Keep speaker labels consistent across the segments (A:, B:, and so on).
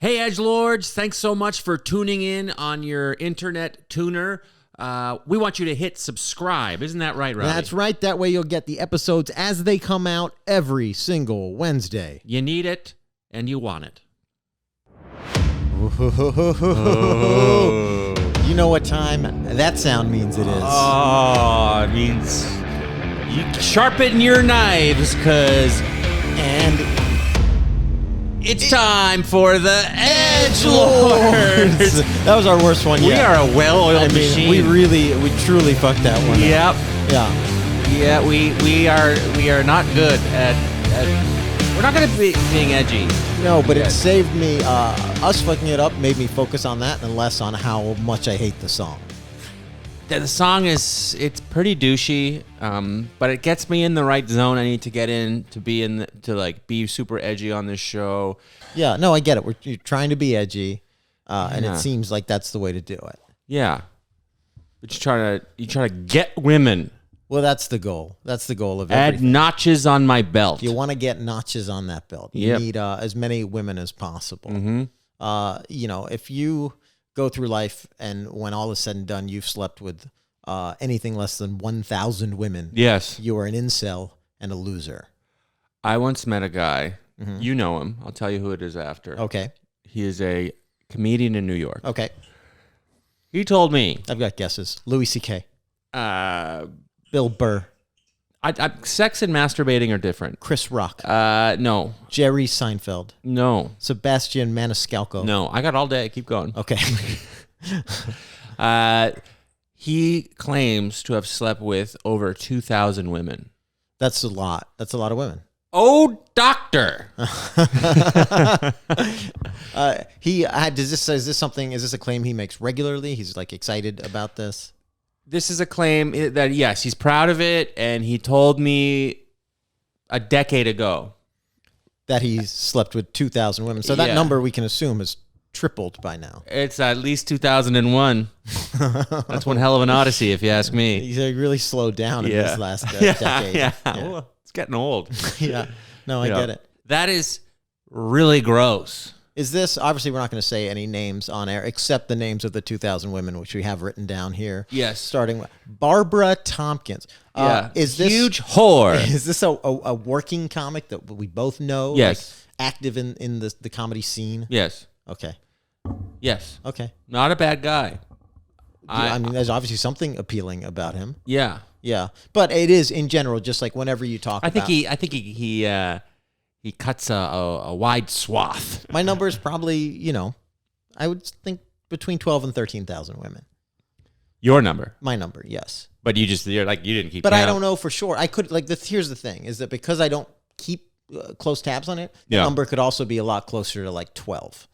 A: Hey, edgelords, thanks so much for tuning in on your internet tuner. We want you to hit subscribe. Isn't that right, Robby?
B: That's right. That way you'll get the episodes as they come out every single Wednesday.
A: You need it, and you want it.
B: You know what time that sound means it is.
A: Oh, it means you sharpen your knives, and it's time for the edgelords.
B: That was our worst one yet.
A: We are a well-oiled machine.
B: We truly fucked that one
A: Yep.
B: up. Yeah.
A: Yeah, we are not good at we're not good at being edgy.
B: No, but it saved me. Us fucking it up made me focus on that and less on how much I hate the song.
A: The song it's pretty douchey, but it gets me in the right zone. I need to get in to be be super edgy on this show.
B: Yeah, no, I get it. You're trying to be edgy, and it seems like that's the way to do it.
A: Yeah, but you try to get women.
B: Well, that's the goal. That's the goal of
A: Add
B: everything.
A: notches on my belt.
B: You want to get notches on that belt. You need as many women as possible.
A: Mm-hmm.
B: If you go through life and when all is said and done, you've slept with anything less than 1,000 women.
A: Yes.
B: You are an incel and a loser.
A: I once met a guy.
B: Mm-hmm.
A: You know him. I'll tell you who it is after.
B: Okay.
A: He is a comedian in New York.
B: Okay.
A: He told me.
B: I've got guesses. Louis C.K. Bill Burr.
A: Sex and masturbating are different.
B: Chris Rock.
A: No.
B: Jerry Seinfeld.
A: No.
B: Sebastian Maniscalco.
A: No. I got all day. Keep going.
B: Okay.
A: He claims to have slept with over 2,000 women.
B: That's a lot. That's a lot of women.
A: Oh, doctor.
B: Is this a claim he makes regularly? He's like excited about this.
A: This is a claim that, yes, he's proud of it, and he told me a decade ago
B: that he slept with 2,000 women. So that number we can assume has tripled by now.
A: It's at least 2001. That's one hell of an odyssey, if you ask me.
B: He's really slowed down in this last decade.
A: Yeah. Well, it's getting old.
B: Yeah. No, I get it.
A: That is really gross.
B: Is this, obviously we're not going to say any names on air, except the names of the 2,000 women, which we have written down here.
A: Yes.
B: Starting with Barbara Tompkins.
A: Is this huge whore.
B: Is this a working comic that we both know?
A: Yes.
B: Like, active in the comedy scene?
A: Yes.
B: Okay.
A: Yes.
B: Okay.
A: Not a bad guy.
B: I mean, there's obviously something appealing about him.
A: Yeah.
B: Yeah. But it is, in general, just like whenever you talk about...
A: I think he cuts a wide swath.
B: My number is probably, I would think between 12 and 13,000 women.
A: Your number?
B: My number, yes.
A: But you didn't keep
B: But
A: count.
B: I don't know for sure. I could, here's the thing, is that because I don't keep close tabs on it, the number could also be a lot closer to 12.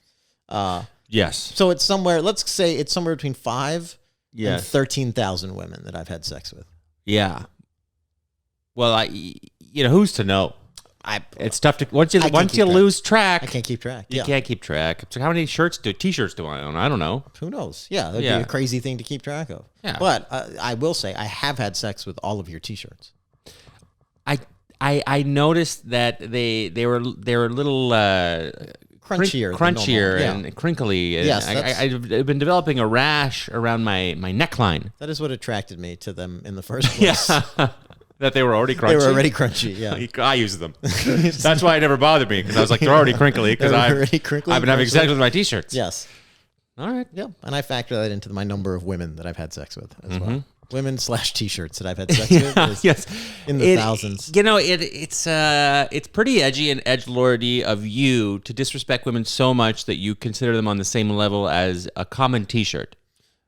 A: Yes.
B: So it's somewhere, let's say it's somewhere between 5 and 13,000 women that I've had sex with.
A: Yeah. Well, who's to know? It's tough to once you lose track.
B: I can't keep track.
A: You can't keep track. So how many t-shirts do I own? I don't know.
B: Who knows? Yeah, that'd be a crazy thing to keep track of.
A: Yeah.
B: But I will say I have had sex with all of your t-shirts.
A: I noticed that they were a little crunchier and crinkly.
B: Yes,
A: I've been developing a rash around my neckline.
B: That is what attracted me to them in the first place.
A: Yeah. That they were already crunchy?
B: They were already crunchy, yeah.
A: I use them. That's why it never bothered me, because I was like, they're already crinkly, because I've been having sex with my t-shirts.
B: Yes.
A: All right.
B: Yeah, and I factor that into my number of women that I've had sex with as well. Women/t-shirts that I've had sex with is in the thousands.
A: It's pretty edgy and edgelordy of you to disrespect women so much that you consider them on the same level as a common t-shirt.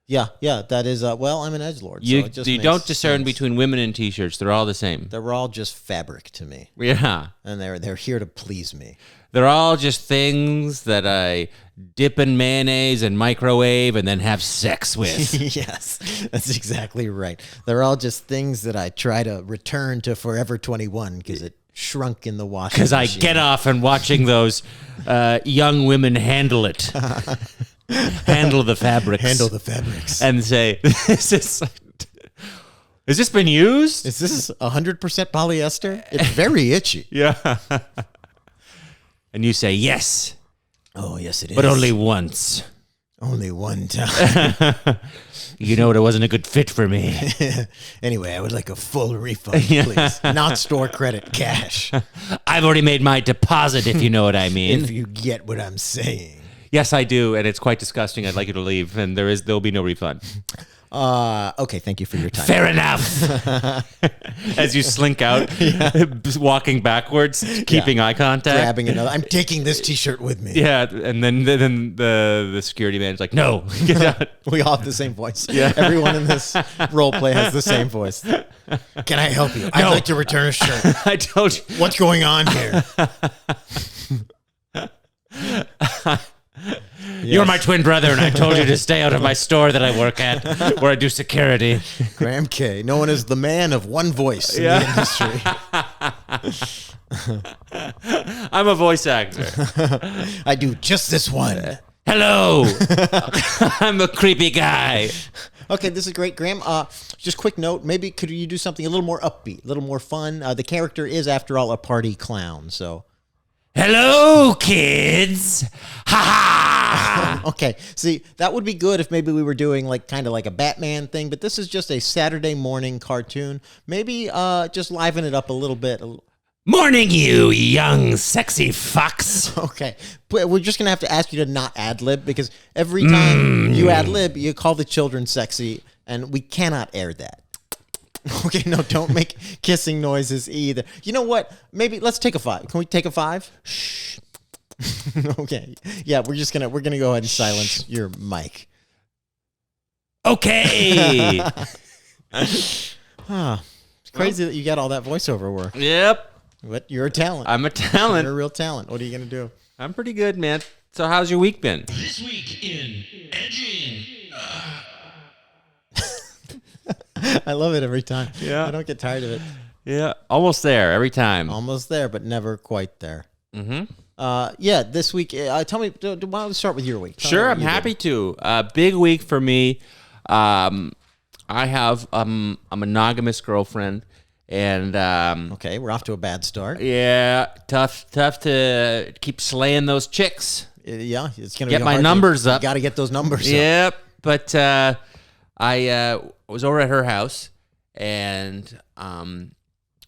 B: Yeah, that is, I'm an edgelord.
A: You
B: so
A: don't discern between women and t-shirts. They're all the same.
B: They're all just fabric to me.
A: Yeah.
B: And they're here to please me.
A: They're all just things that I dip in mayonnaise and microwave and then have sex with.
B: Yes, that's exactly right. They're all just things that I try to return to Forever 21 because it shrunk in the washing machine.
A: Because I get off and watching those young women handle it. Handle the fabrics.
B: Handle the fabrics.
A: And say, has this been used?
B: Is this 100% polyester? It's very itchy.
A: Yeah. And you say, yes,
B: Oh, yes, it is.
A: But only once.
B: Only one time.
A: You know, it wasn't a good fit for me.
B: Anyway, I would like a full refund, please. Not store credit, cash.
A: I've already made my deposit, if you know what I mean.
B: If you get what I'm saying.
A: Yes, I do, and it's quite disgusting. I'd like you to leave, and there'll be no refund.
B: Okay, thank you for your time.
A: Fair enough. As you slink out, walking backwards, keeping eye contact,
B: grabbing another. I'm taking this T-shirt with me.
A: Yeah, and then the security man's like, "No, get out."
B: We all have the same voice. Yeah, everyone in this role play has the same voice. Can I help you? I'd like to return a shirt.
A: I told you.
B: What's going on here?
A: You're my twin brother, and I told you to stay out of my store that I work at, where I do security.
B: Graham K., known as the man of one voice in the industry.
A: I'm a voice actor.
B: I do just this one.
A: Hello. I'm a creepy guy.
B: Okay, this is great, Graham. Just quick note, maybe could you do something a little more upbeat, a little more fun? The character is, after all, a party clown, so...
A: Hello, kids. Ha ha.
B: Okay, see, that would be good if maybe we were doing kind of like a Batman thing, but this is just a Saturday morning cartoon. Maybe just liven it up a little bit.
A: Morning, you young, sexy fox.
B: Okay, but we're just going to have to ask you to not ad-lib, because every time you ad-lib, you call the children sexy, and we cannot air that. Okay, no, don't make kissing noises either. You know what? Maybe let's take a 5. Can we take a 5? Shh. Okay. Yeah, we're gonna go ahead and silence your mic.
A: Okay.
B: It's crazy that you got all that voiceover work.
A: Yep.
B: But you're a talent.
A: I'm a talent.
B: You're a real talent. What are you gonna do?
A: I'm pretty good, man. So how's your week been?
C: This week in edging.
B: I love it every time.
A: Yeah.
B: I don't get tired of it.
A: Yeah, almost there every time.
B: Almost there, but never quite there.
A: Mm-hmm.
B: Yeah, this week, tell me, why don't we start with your week?
A: Sure, I'm happy to. Big week for me. I have a monogamous girlfriend, and
B: okay, we're off to a bad start.
A: yeah, tough to keep slaying those chicks.
B: Yeah, it's gonna
A: Get
B: be
A: my
B: hard
A: numbers
B: You
A: up.
B: got to get those numbers up.
A: Yep, but I was over at her house, and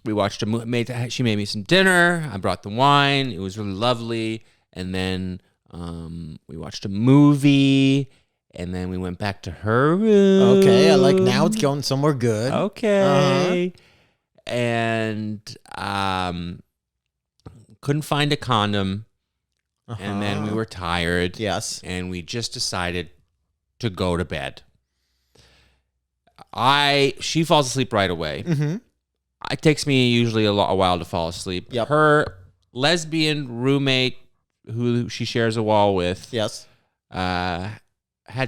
A: we watched a movie. She made me some dinner. I brought the wine. It was really lovely. And then we watched a movie, and then we went back to her room.
B: Okay, I like now it's going somewhere good.
A: Okay. And couldn't find a condom, and then we were tired.
B: Yes.
A: And we just decided to go to bed. She falls asleep right away.
B: Mm-hmm.
A: It takes me usually a while to fall asleep.
B: Yep.
A: Her lesbian roommate, who she shares a wall with,
B: Yes.
A: had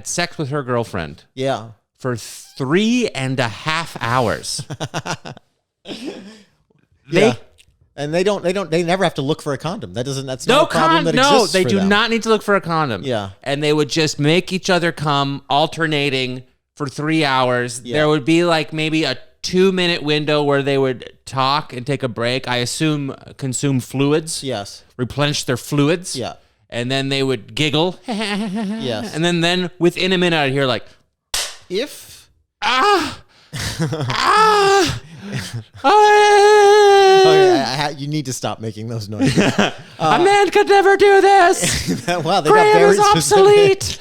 A: sex with her girlfriend
B: Yeah.
A: for 3.5 hours.
B: Yeah. And they never have to look for a condom. That's not a problem that exists
A: they
B: for
A: do
B: them.
A: not need to look for a condom.
B: Yeah.
A: And they would just make each other come, alternating for 3 hours.
B: Yeah.
A: There would be maybe a 2-minute window where they would talk and take a break. I assume consume fluids.
B: Yes.
A: Replenish their fluids.
B: Yeah.
A: And then they would giggle.
B: Yes.
A: And then within a minute I'd hear
B: If you need to stop making those noises.
A: a man could never do this.
B: Wow, they
A: Graham
B: got very
A: is obsolete.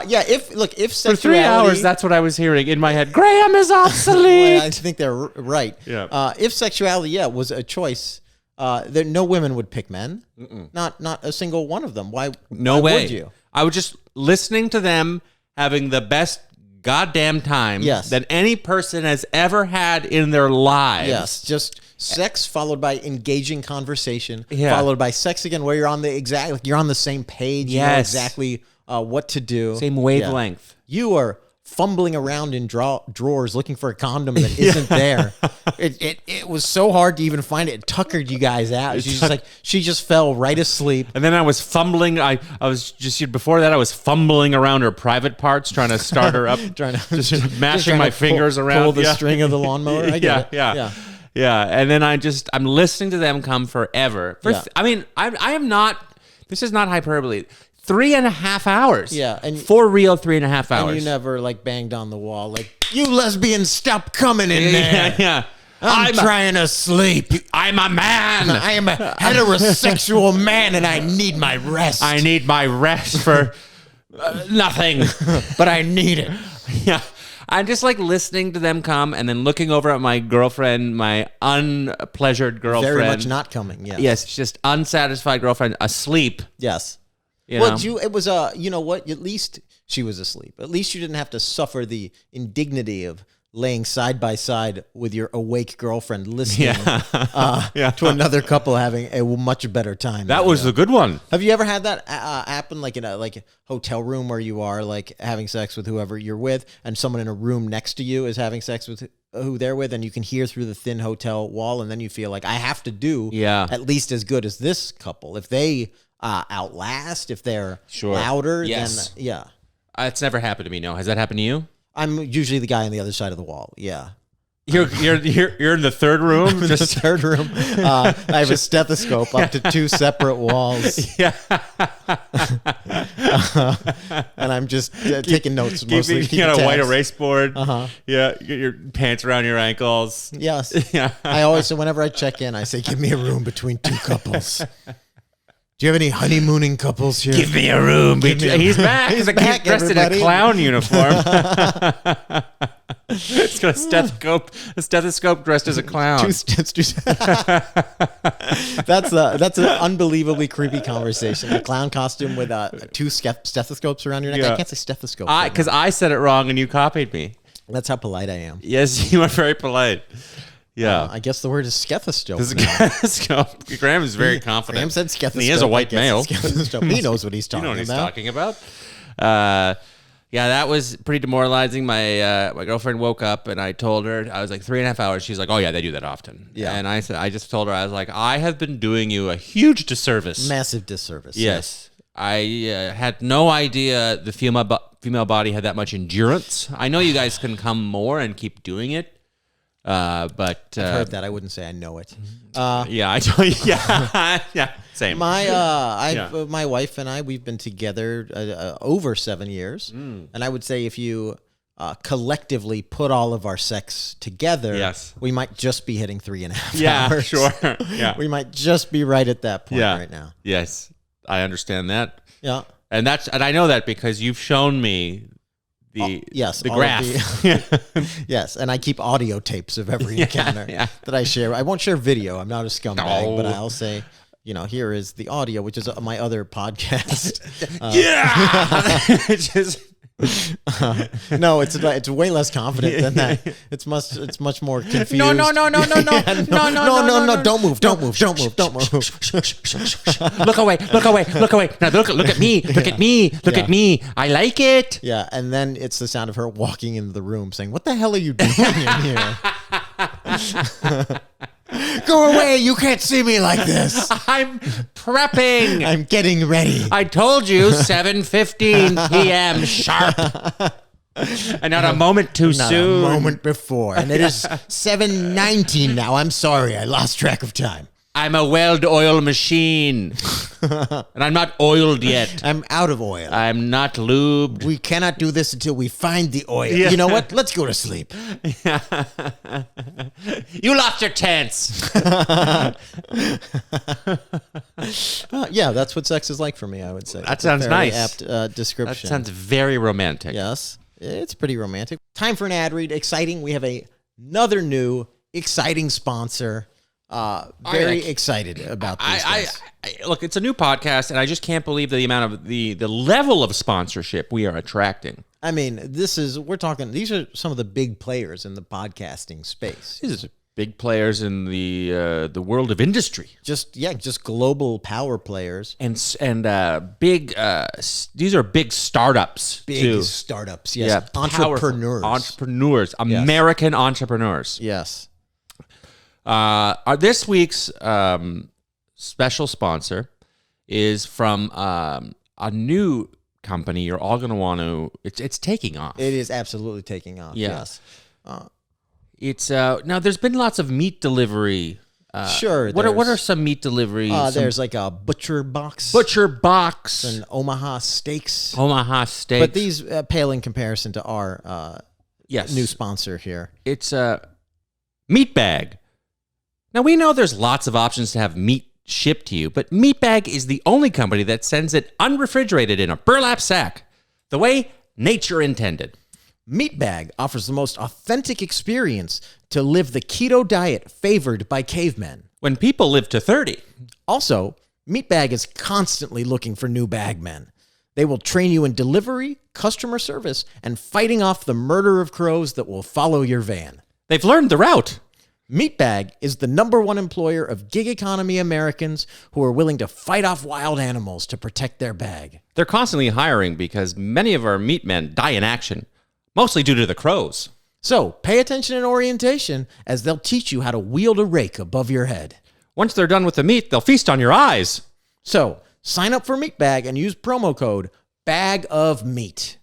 B: Yeah, if
A: For
B: sexuality,
A: 3 hours, that's what I was hearing in my head. Graham is
B: well,
A: obsolete.
B: I think they're right.
A: Yeah.
B: If sexuality, was a choice, no women would pick men. Not a single one of them. Why?
A: No
B: why
A: way.
B: Would you?
A: I was just listening to them having the best goddamn time that any person has ever had in their lives.
B: Yes, just sex followed by engaging conversation,
A: Yeah.
B: followed by sex again, where you're on the same page. You know
A: Yes.
B: exactly what to do.
A: Same wavelength.
B: Yeah. You are fumbling around in drawers looking for a condom that isn't there. It was so hard to even find it. It tuckered you guys out. She just fell right asleep.
A: And then I was fumbling. I was just before that. I was fumbling around her private parts, trying to start her up,
B: Trying to
A: just mashing my fingers around.
B: pull the string of the lawnmower. I get it.
A: Yeah. And then I'm listening to them come forever.
B: Yeah.
A: I mean, I am not. This is not hyperbole. 3.5 hours.
B: Yeah, and
A: for real, 3.5 hours.
B: And you never like banged on the wall like, you lesbians, stop coming in there.
A: Yeah.
B: I'm trying to sleep.
A: I'm a man.
B: I am a heterosexual man, and I need my rest.
A: I need my rest for nothing,
B: but I need it.
A: Yeah. I'm just like listening to them come and then looking over at my girlfriend, my unpleasured girlfriend.
B: Very much not coming. Yes.
A: Yes, just unsatisfied girlfriend asleep.
B: Yes.
A: You
B: Well,
A: know?
B: it was you know what? At least she was asleep. At least you didn't have to suffer the indignity of laying side by side with your awake girlfriend, listening to another couple having a much better time.
A: That was a good one.
B: Have you ever had that happen, like in a hotel room where you are like having sex with whoever you're with, and someone in a room next to you is having sex with who they're with, and you can hear through the thin hotel wall, and then you feel like I have to do at least as good as this couple. If they outlast, if they're louder, then yeah.
A: It's never happened to me. No, has that happened to you?
B: I'm usually the guy on the other side of the wall. Yeah.
A: You're in the third room.
B: I'm in the third room. I have a stethoscope up to 2 separate walls.
A: Yeah.
B: And I'm just taking notes mostly.
A: You got a white erase board.
B: Uh-huh.
A: Yeah. Get your pants around your ankles.
B: Yes.
A: Yeah.
B: So whenever I check in, I say, give me a room between 2 couples. Do you have any honeymooning couples here?
A: Give me a room. He's back. He's back, dressed everybody. In a clown uniform. It's got a stethoscope dressed as a clown.
B: That's an unbelievably creepy conversation. A clown costume with 2 stethoscopes around your neck. I can't say stethoscope.
A: Because I said it wrong and you copied me.
B: That's how polite I am.
A: Yes, you are very polite. Yeah.
B: I guess the word is stethoscope.
A: Stethoscope. Graham is very confident.
B: Graham said stethoscope.
A: He is a white male.
B: He knows what he's talking about.
A: You know what he's talking about. Yeah, that was pretty demoralizing. My girlfriend woke up and I told her, I was like 3.5 hours. She's like, oh yeah, they do that often. Yeah. And I just told her, I was like, I have been doing you a huge disservice.
B: Massive disservice.
A: Yes. I had no idea the female body had that much endurance. I know you guys can come more and keep doing it. But
B: I've heard that. I wouldn't say I know it.
A: Yeah, I told you. Yeah, yeah, same.
B: My wife and I, we've been together over 7 years, and I would say if you collectively put all of our sex together, we might just be hitting 3.5 hours.
A: Yeah, sure. Yeah,
B: we might just be right at that point right now.
A: Yes, I understand that.
B: Yeah,
A: and I know that because you've shown me. The graph.
B: Yes, and I keep audio tapes of every encounter that I share. I won't share video. I'm not a scumbag, but I'll say, here is the audio, which is my other podcast. No, it's way less confident than that. It's much more confused.
A: No.
B: No. Don't move.
A: Look away. Now look at me. Look at me. I like it.
B: Yeah, and then it's the sound of her walking into the room saying, "What the hell are you doing in here?" Go away! You can't see me like this.
A: I'm prepping.
B: I'm getting ready.
A: I told you 7:15 p.m. sharp. And not a moment too soon.
B: Not a moment before. And it is 7:19 now. I'm sorry. I lost track of time.
A: I'm a well-oiled machine. And I'm not oiled yet.
B: I'm out of oil.
A: I'm not lubed.
B: We cannot do this until we find the oil. Yeah. You know what? Let's go to sleep.
A: You lost your chance.
B: Yeah, that's what sex is like for me, I would say.
A: That sounds nice.
B: Apt description.
A: That sounds very romantic.
B: Yes, it's pretty romantic. Time for an ad read. Exciting. We have another new exciting sponsor. Very excited about this.
A: Look, it's a new podcast, and I just can't believe the amount of the level of sponsorship we are attracting.
B: I mean, these are some of the big players in the podcasting space.
A: These are big players in the world of industry.
B: Just global power players.
A: And big these are big startups.
B: Startups, yes. Yeah, entrepreneurs. American entrepreneurs.
A: Yes. This week's special sponsor is from a new company. You're all going to want to. It's taking off.
B: It is absolutely taking off. Yes.
A: It's now. There's been lots of meat delivery
B: Sure.
A: What are some meat deliveries?
B: There's like a Butcher Box.
A: Butcher Box.
B: And Omaha Steaks.
A: Omaha Steaks.
B: But these pale in comparison to our
A: yes.
B: new sponsor here.
A: It's a Meat Bag. Now, we know there's lots of options to have meat shipped to you, but Meat Bag is the only company that sends it unrefrigerated in a burlap sack, the way nature intended.
B: Meat Bag offers the most authentic experience to live the keto diet favored by cavemen.
A: When people live to 30.
B: Also, Meat Bag is constantly looking for new bagmen. They will train you in delivery, customer service, and fighting off the murder of crows that will follow your van.
A: They've learned the route.
B: Meat Bag is the #1 employer of gig economy Americans who are willing to fight off wild animals to protect their bag.
A: They're constantly hiring because many of our meat men die in action, mostly due to the crows.
B: So, pay attention in orientation as they'll teach you how to wield a rake above your head.
A: Once they're done with the meat, they'll feast on your eyes.
B: So, sign up for Meat Bag and use promo code BAGOFMEAT.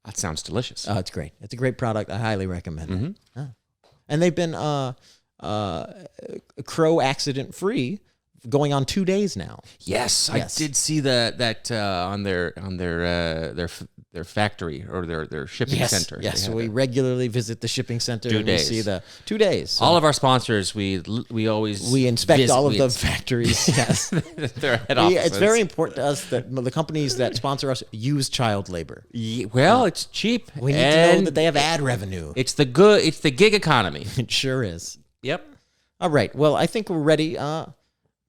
A: That sounds delicious.
B: Oh, it's great. It's a great product. I highly recommend it.
A: Mm-hmm.
B: Oh. And they've been crow accident free going on 2 days now.
A: Yes, I did see that on their factory or their shipping center.
B: Yes, we regularly visit the shipping center
A: 2
B: and
A: days.
B: we see the 2 days. So
A: all of our sponsors, we always
B: inspect all of the factories. Yes,
A: their head offices.
B: It's very important to us that the companies that sponsor us use child labor.
A: Well, it's cheap.
B: We need to know that they have ad revenue.
A: It's the gig economy.
B: It sure is.
A: Yep.
B: All right. Well, I think we're ready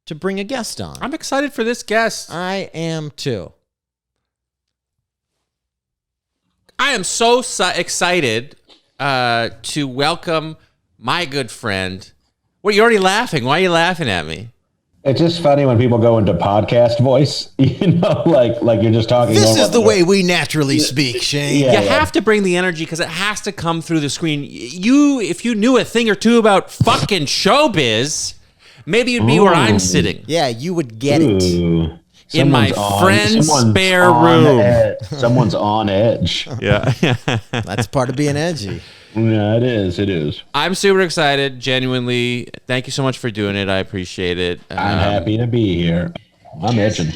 B: to bring a guest on.
A: I'm excited for this guest.
B: I am too.
A: I am so excited to welcome my good friend. What, you're already laughing. Why are you laughing at me?
D: It's just funny when people go into podcast voice, like you're just talking.
B: This is the way we naturally speak, Shane.
D: Yeah.
A: You have to bring the energy because it has to come through the screen. If you knew a thing or two about fucking showbiz, maybe you'd be where I'm sitting.
B: Yeah, you would get it.
A: In my friend's spare room.
D: Someone's on edge.
A: Yeah.
B: That's part of being edgy.
D: Yeah, it is. It is.
A: I'm super excited. Genuinely. Thank you so much for doing it. I appreciate it.
D: I'm happy to be here. I'm edging.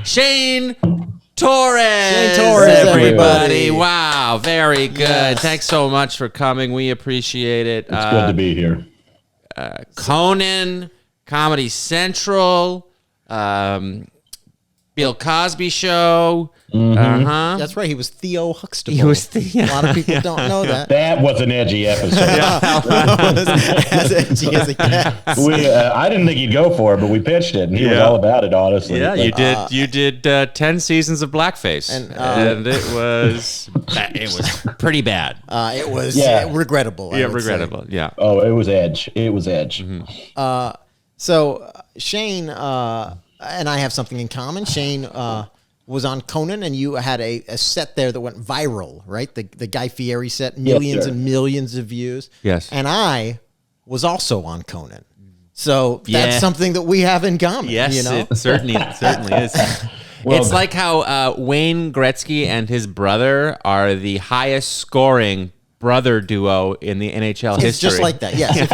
A: Shane Torres.
B: Everybody.
A: Wow. Very good.
B: Yes.
A: Thanks so much for coming. We appreciate it.
D: It's good to be here.
A: Conan, Comedy Central, Bill Cosby Show. Uh-huh.
B: That's right. He was Theo Huxtable.
A: He was
B: A lot of people don't know that.
D: That was an edgy episode.
B: As edgy as it gets.
D: I didn't think he'd go for it, but we pitched it, and he was all about it, honestly.
A: Yeah,
D: Like,
A: you did 10 seasons of blackface, and it was pretty bad.
B: It was regrettable.
A: Yeah, regrettable.
B: Say.
A: Yeah.
D: Oh, it was edge. It was edge.
A: Mm-hmm.
B: So Shane and I have something in common. Shane was on Conan, and you had a set there that went viral, right? The Guy Fieri set, millions and millions of views.
A: Yes.
B: And I was also on Conan. So that's something that we have in common.
A: Yes,
B: you know?
A: it certainly is. It's like how Wayne Gretzky and his brother are the highest scoring brother duo in the NHL history.
B: It's just like that. Yes. If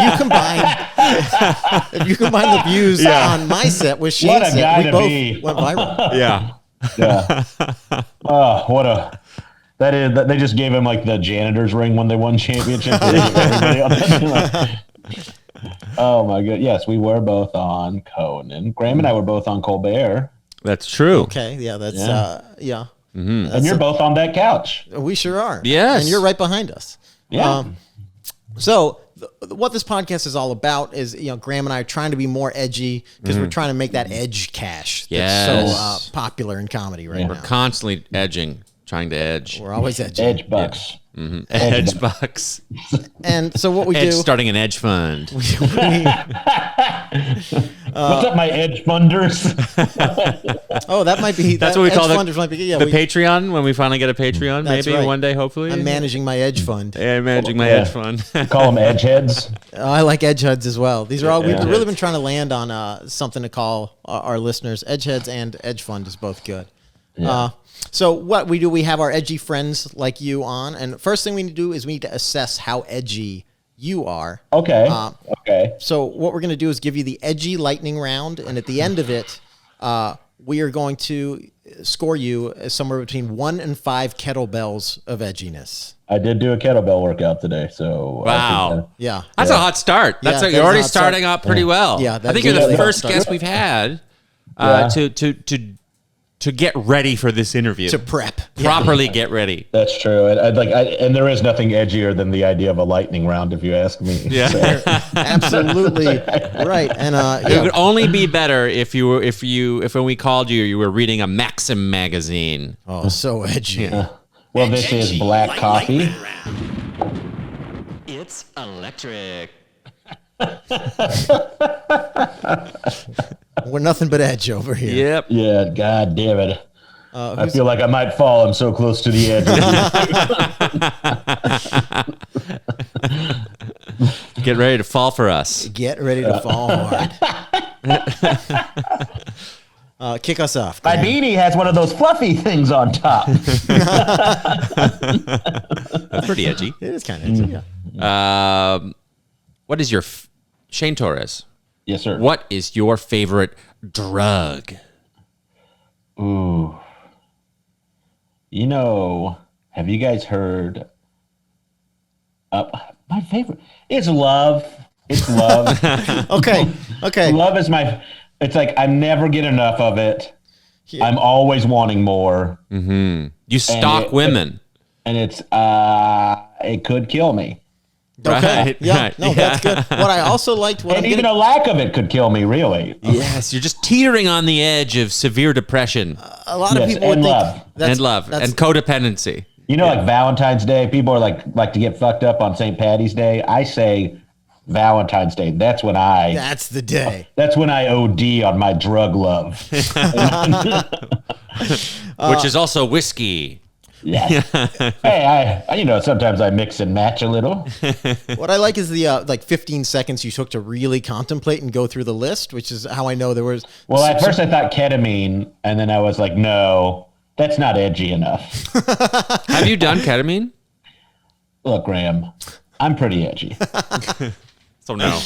B: you combine the views on my set with Shane's set, we both went viral.
A: Yeah.
D: Yeah. Oh, what a that is! They just gave him like the janitor's ring when they won championship. Oh my god! Yes, we were both on Conan. Graham and I were both on Colbert.
A: That's true.
B: Okay. Yeah. That's
A: Mm-hmm.
D: And you're both on that couch.
B: We sure are.
A: Yes.
B: And you're right behind us.
D: Yeah.
B: So what this podcast is all about is, Graham and I are trying to be more edgy because we're trying to make that edge cash that's so popular in comedy right
A: We're
B: now.
A: constantly trying to edge.
B: We're always edgy.
D: Edge bucks.
A: Edge bucks.
B: And so what we
A: Edge
B: do...
A: starting an edge fund.
D: What's up, my edge funders?
B: Oh, that might be...
A: That's what we call
B: the
A: the Patreon, when we finally get a Patreon,
B: That's
A: maybe
B: right.
A: one day, hopefully.
B: I'm managing my edge fund.
A: Yeah, I'm managing my edge fund.
D: Call them edge heads.
B: I like edge heads as well. These are all... We've
D: Yeah.
B: really been trying to land on something to call our listeners. Edge heads and edge fund is both good.
D: Yeah.
B: So what we do, we have our edgy friends like you on, and first thing we need to do is we need to assess how edgy you are.
D: Okay. Okay.
B: So what we're going to do is give you the edgy lightning round, and at the end of it, we are going to score you somewhere between 1 and 5 kettlebells of edginess.
D: I did do a kettlebell workout today, so
A: Wow.
B: Yeah.
A: That's a hot start. That's
B: Yeah,
A: you're
B: that's
A: already
B: a hot start.
A: starting out pretty well.
B: Yeah,
A: I think you're the
B: that's a
A: first
B: start.
A: guest we've had
D: Yeah.
A: to get ready for this interview.
B: To prep.
A: Properly get ready.
D: That's true, and and there is nothing edgier than the idea of a lightning round, if you ask me.
A: Yeah.
D: So,
B: Absolutely right. And
A: It would only be better if when we called you, you were reading a Maxim magazine.
B: oh, so edgy.
D: well, this is black coffee.
A: It's electric.
B: We're nothing but edge over here.
A: Yep.
D: Yeah, god damn it. I feel like I might fall. I'm so close to the edge.
A: Get ready to fall for us.
B: Get ready to fall hard. Kick us off.
D: My
B: Graham.
D: beanie has one of those fluffy things on top.
A: That's pretty edgy.
B: It is kind of edgy, yeah.
A: What is your Shane Torres?
D: Yes, sir.
A: What is your favorite drug?
D: Ooh. You know, have you guys heard? My favorite is love. It's love.
B: Okay.
D: Love is it's like I never get enough of it.
B: Yeah.
D: I'm always wanting more.
A: You stalk women.
D: And it's it could kill me.
B: Okay.
A: Right,
B: Yeah.
A: right,
B: No,
A: yeah.
B: that's good. What I also liked,
D: And even a lack of it could kill me, really.
A: Yes, you're just teetering on the edge of severe depression
B: a lot of
D: Yes,
B: people would
D: and
B: think
D: love.
B: that's,
A: and love
B: that's,
A: and codependency.
D: You know, like Valentine's Day, people are like to get fucked up on St. Patty's Day. I say Valentine's Day. That's when I
B: the day.
D: OD on my drug love.
A: Which is also whiskey.
D: Yeah. Hey, I sometimes I mix and match a little.
B: What I like is the 15 seconds you took to really contemplate and go through the list, which is how I know there was.
D: Well, at first I thought ketamine, and then I was like, no, that's not edgy enough.
A: Have you done ketamine?
D: Look, Graham, I'm pretty edgy.
A: So no.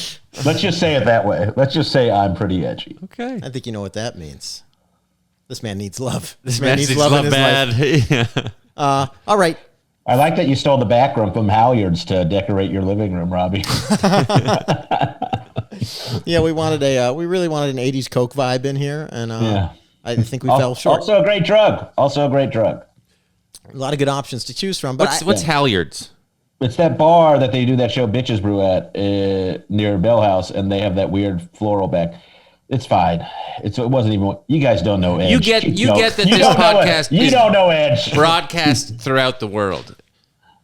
D: Let's just say it that way. Let's just say I'm pretty edgy.
A: Okay.
B: I think you know what that means. This man needs love.
A: This man needs love
B: in his life.
A: bad.
B: All right.
D: I like that you stole the back room from Halyards to decorate your living room, Robby.
B: Yeah, we really wanted an 80s Coke vibe in here, and
D: Yeah.
B: I think we fell short.
D: Also a great drug.
B: A lot of good options to choose from. But
A: What's Halyards?
D: It's that bar that they do that show Bitches Brew at near Bell House, and they have that weird floral back. It's fine. It wasn't even. You guys don't know Edge.
A: You get that this podcast
D: You
A: is
D: don't know Edge.
A: broadcast throughout the world.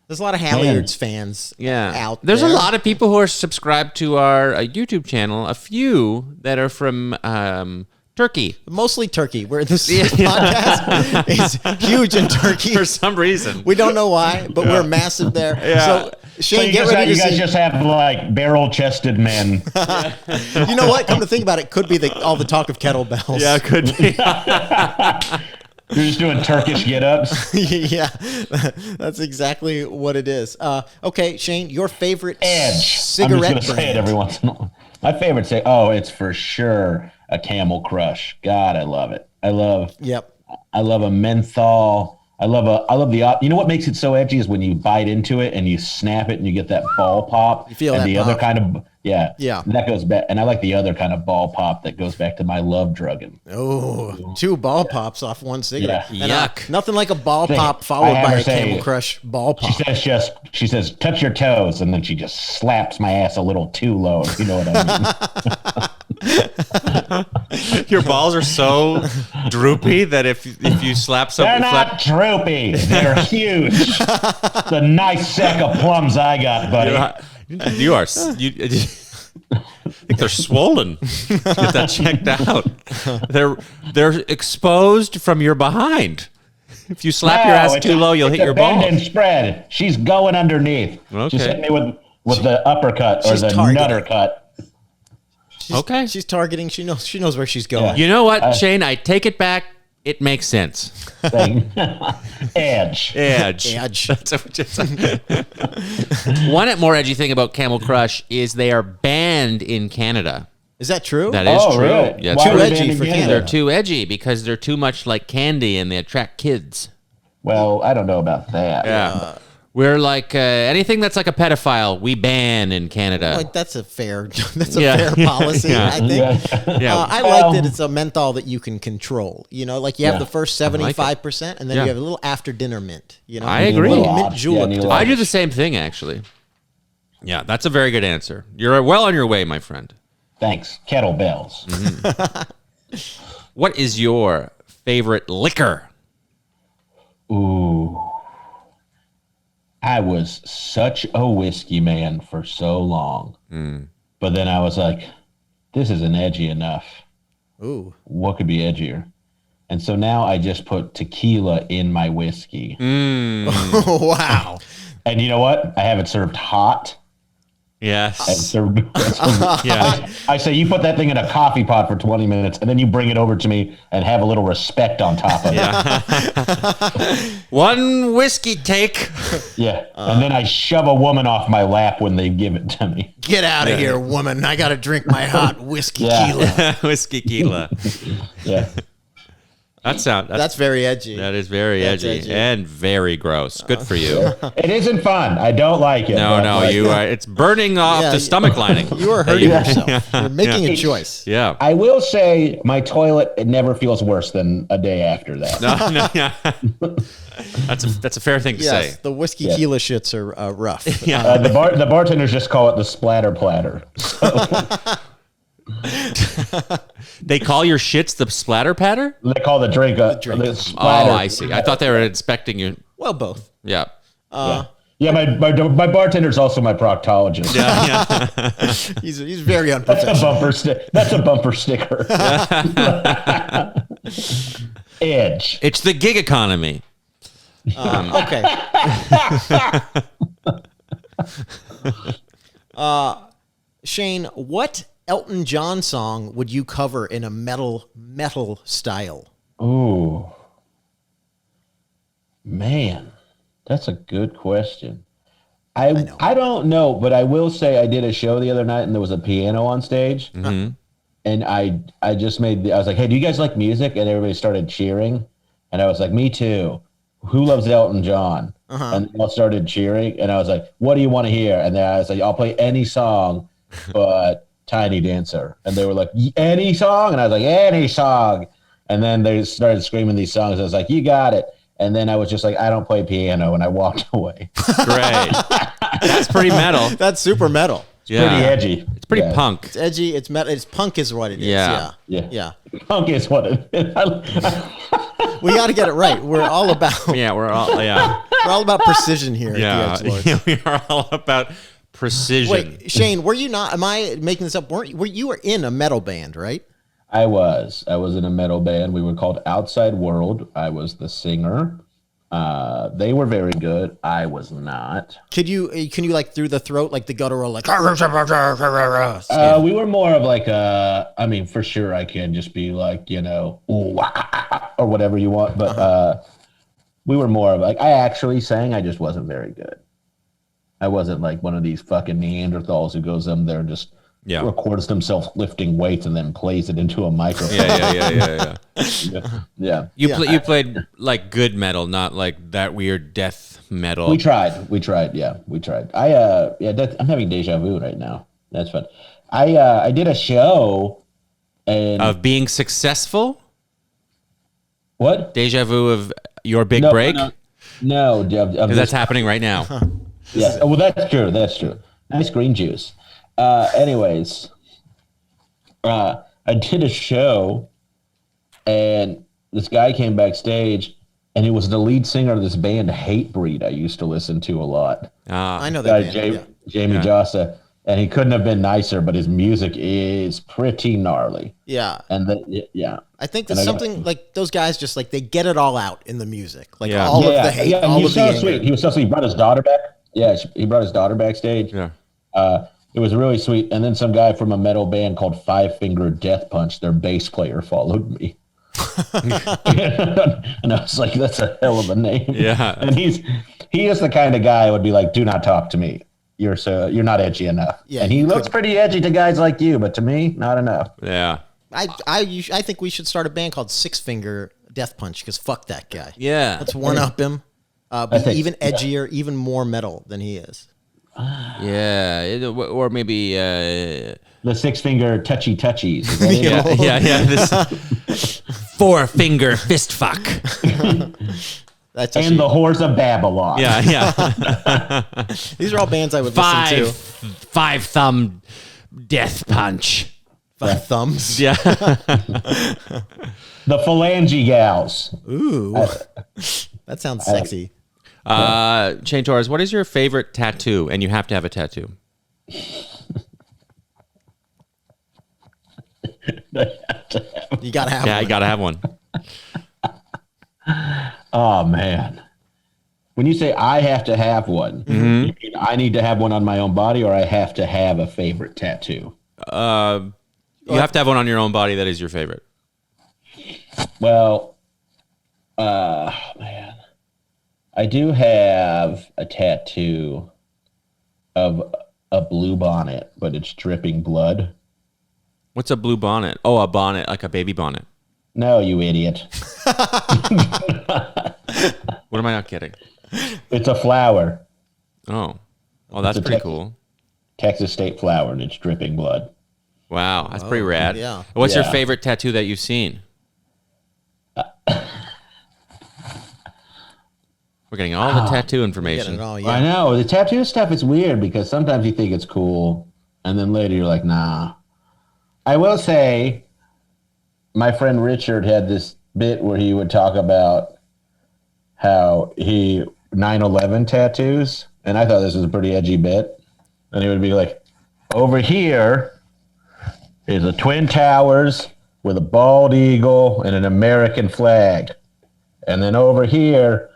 B: there's a lot of Halyards fans out
A: There's
B: there.
A: a lot of people who are subscribed to our YouTube channel. A few that are from Turkey.
B: Mostly Turkey. This podcast is huge in Turkey.
A: For some reason.
B: We don't know why, but we're massive there.
A: Yeah.
B: So, Shane,
D: you
B: get ready
D: you
B: to
D: guys
B: see.
D: just have like barrel-chested men.
B: You know what? Come to think about it, could be all the talk of kettlebells.
A: Yeah, it could be.
D: You're just doing Turkish get-ups.
B: Yeah, that's exactly what it is. Okay, Shane, your favorite
D: Edge.
B: cigarette
D: I'm just gonna say it
B: brand.
D: every once in a while. My favorite it's for sure a Camel Crush. God, I love it. I love a menthol. I love the you know what makes it so edgy is when you bite into it and you snap it and you get that ball pop. You
B: feel
D: and
B: that
D: the
B: pop.
D: other kind of
B: Yeah.
D: And that goes back, and I like the other kind of ball pop that goes back to my love drugging.
B: Oh, 2 ball pops off 1 cigarette.
A: Yeah.
B: And,
A: Yuck.
B: Nothing like a ball
D: Thing,
B: pop
D: I
B: followed
D: have
B: by
D: her
B: a
D: say-
B: Camel Crush ball pop.
D: She says touch your toes, and then she just slaps my ass a little too low. If you know what I mean.
A: Your balls are so droopy that if you slap
D: They're
A: something,
D: not droopy. They're huge. It's a nice sack of plums I got, buddy.
A: I think they're swollen. Get that checked out. They're exposed from your behind. If you slap your ass too low, you'll hit your
D: bend
A: balls.
D: and spread. She's going underneath.
A: Okay.
D: She's hitting me with the uppercut or
B: she's
D: the
B: targeting.
D: nutter cut.
A: Okay.
B: She's targeting. She knows where she's going.
A: You know what, Shane? I take it back. It makes sense.
D: Thing. Edge.
A: Edge. That's one more edgy thing about Camel Crush is they are banned in Canada.
B: Is that true?
A: That is true.
D: Really?
A: Yeah,
B: Too edgy for Canada.
A: They're too edgy because they're too much like candy and they attract kids.
D: Well, I don't know about that.
A: Yeah. We're like anything that's like a pedophile, we ban in Canada.
B: Like that's a fair fair policy, I think.
A: Yeah.
B: I like that it's a menthol that you can control. You know, like you have the first 75%, and then you have a little after dinner mint. You know,
A: I agree.
B: A little mint julep.
A: I do the same thing actually. Yeah, that's a very good answer. You're well on your way, my friend.
D: Thanks. Kettlebells.
A: What is your favorite liquor?
D: Ooh. I was such a whiskey man for so long. But then I was like, this isn't edgy enough.
B: Ooh.
D: What could be edgier? And so now I just put tequila in my whiskey.
B: Wow.
D: And you know what? I have it served hot.
A: Yes.
D: And served,
A: Yeah.
D: I say you put that thing in a coffee pot for 20 minutes and then you bring it over to me and have a little respect on top of it.
A: One whiskey take.
D: Yeah. And then I shove a woman off my lap when they give it to me.
B: Get out of here, woman. I got to drink my hot whiskey tequila.
A: Whiskey tequila.
D: Yeah.
B: That's very edgy.
A: That is very edgy and very gross. Good for you.
D: It isn't fun. I don't like it.
A: No, you are. It's burning off the stomach lining.
B: You are hurting yourself. You're making a choice.
A: Yeah.
D: I will say my toilet, it never feels worse than a day after that.
A: No. That's a fair thing to say.
B: The whiskey tequila shits are rough.
D: The bartenders just call it the splatter platter.
A: They call your shits the splatter patter?
D: They call the drink the splatter.
A: Oh, I see. I thought they were inspecting you.
B: Well, both.
A: Yeah.
D: My bartender's also my proctologist.
B: Yeah. He's very unprofessional.
D: That's a bumper sticker. Edge.
A: It's the gig economy.
B: Okay. Shane, what Elton John song would you cover in a metal style?
D: Ooh. Man, that's a good question. I don't know, but I will say I did a show the other night and there was a piano on stage. Mm-hmm. And I was like, hey, do you guys like music? And everybody started cheering. And I was like, me too. Who loves Elton John? And they all started cheering. And I was like, what do you want to hear? And then I was like, I'll play any song but Tiny Dancer. And they were like, any song? And I was like, any song. And then they started screaming these songs. I was like, you got it. And then I was just like, I don't play piano. And I walked away.
A: Great. That's pretty metal.
B: That's super metal.
D: It's pretty edgy.
A: It's pretty punk.
B: It's edgy. It's metal. It's punk is what it is.
D: Yeah. Punk is what it is.
B: We got to get it right. We're all about.
A: We're all
B: about precision here.
A: Yeah.
B: At the Edge Lords.
A: We are all about precision.
B: Wait, Shane, were you not? Am I making this up? You were in a metal band, right?
D: I was in a metal band. We were called Outside World. I was the singer. They were very good. I was not.
B: Can you like through the throat, like the guttural, like?
D: We were more of like for sure I can just be like, or whatever you want. But we were more of like, I actually sang. I just wasn't very good. I wasn't like one of these fucking Neanderthals who goes in there and just records himself lifting weights and then plays it into a microphone. Yeah.
A: You played like good metal, not like that weird death metal.
D: We tried. Yeah, we tried. I'm having deja vu right now. That's fun. I did a show and
A: of being successful.
D: What?
A: Deja vu of your big break?
D: No,
A: because that's happening right now.
D: Yeah. Well, that's true. Nice green juice. Anyways, I did a show and this guy came backstage and he was the lead singer of this band Hatebreed I used to listen to a lot.
B: I know that band.
D: Jamie Jossa. And he couldn't have been nicer, but his music is pretty gnarly.
B: Yeah.
D: And
B: I think there's something like those guys just like they get it all out in the music. Like
D: all
B: of the hate, all
D: he
B: of
D: was
B: the
D: so sweet. He was so sweet. He brought his daughter back. Yeah, he brought his daughter backstage.
A: Yeah.
D: It was really sweet. And then some guy from a metal band called Five Finger Death Punch, their bass player, followed me. And I was like, that's a hell of a name.
A: Yeah.
D: And he is the kind of guy who would be like, do not talk to me. You're not edgy enough.
B: Yeah,
D: and he looks pretty edgy to guys like you, but to me, not enough.
A: Yeah.
B: I think we should start a band called Six Finger Death Punch because fuck that guy.
A: Yeah.
B: Let's one up him. Be even edgier, even more metal than he is.
A: Yeah. Or maybe.
D: The Six Finger Touchy Touchies. Is that it?
A: Yeah. This 4-finger fist fuck.
B: That's
D: and the Whores of Babylon.
A: Yeah.
B: These are all bands I would listen to.
A: 5-thumb death punch.
B: 5 thumbs.
A: Yeah.
D: The Phalange Gals.
B: Ooh. That sounds sexy.
A: Shane Torres, what is your favorite tattoo? And you have to have a tattoo.
B: You gotta have
A: Yeah,
B: one.
A: I gotta have one.
D: Oh, man. When you say I have to have one, you mean I need to have one on my own body or I have to have a favorite tattoo?
A: You have to have one on your own body that is your favorite.
D: Well, man. I do have a tattoo of a blue bonnet, but it's dripping blood.
A: What's a blue bonnet? Oh, a bonnet, like a baby bonnet.
D: No, you idiot.
A: What am I not getting?
D: It's a flower.
A: Oh, that's
D: It's a
A: pretty cool.
D: Texas state flower, and it's dripping blood.
A: Wow, that's pretty rad.
B: yeah.
A: What's your
D: Yeah.
A: favorite tattoo that you've seen? We're getting all the tattoo
B: Getting
A: information.
B: it all,
D: I
B: yeah.
D: know. The tattoo stuff is weird because sometimes you think it's cool, and then later you're like, nah. I will say, my friend Richard had this bit where he would talk about how he 9/11 tattoos, and I thought this was a pretty edgy bit. And he would be like, over here is the Twin Towers with a bald eagle and an American flag. And then over here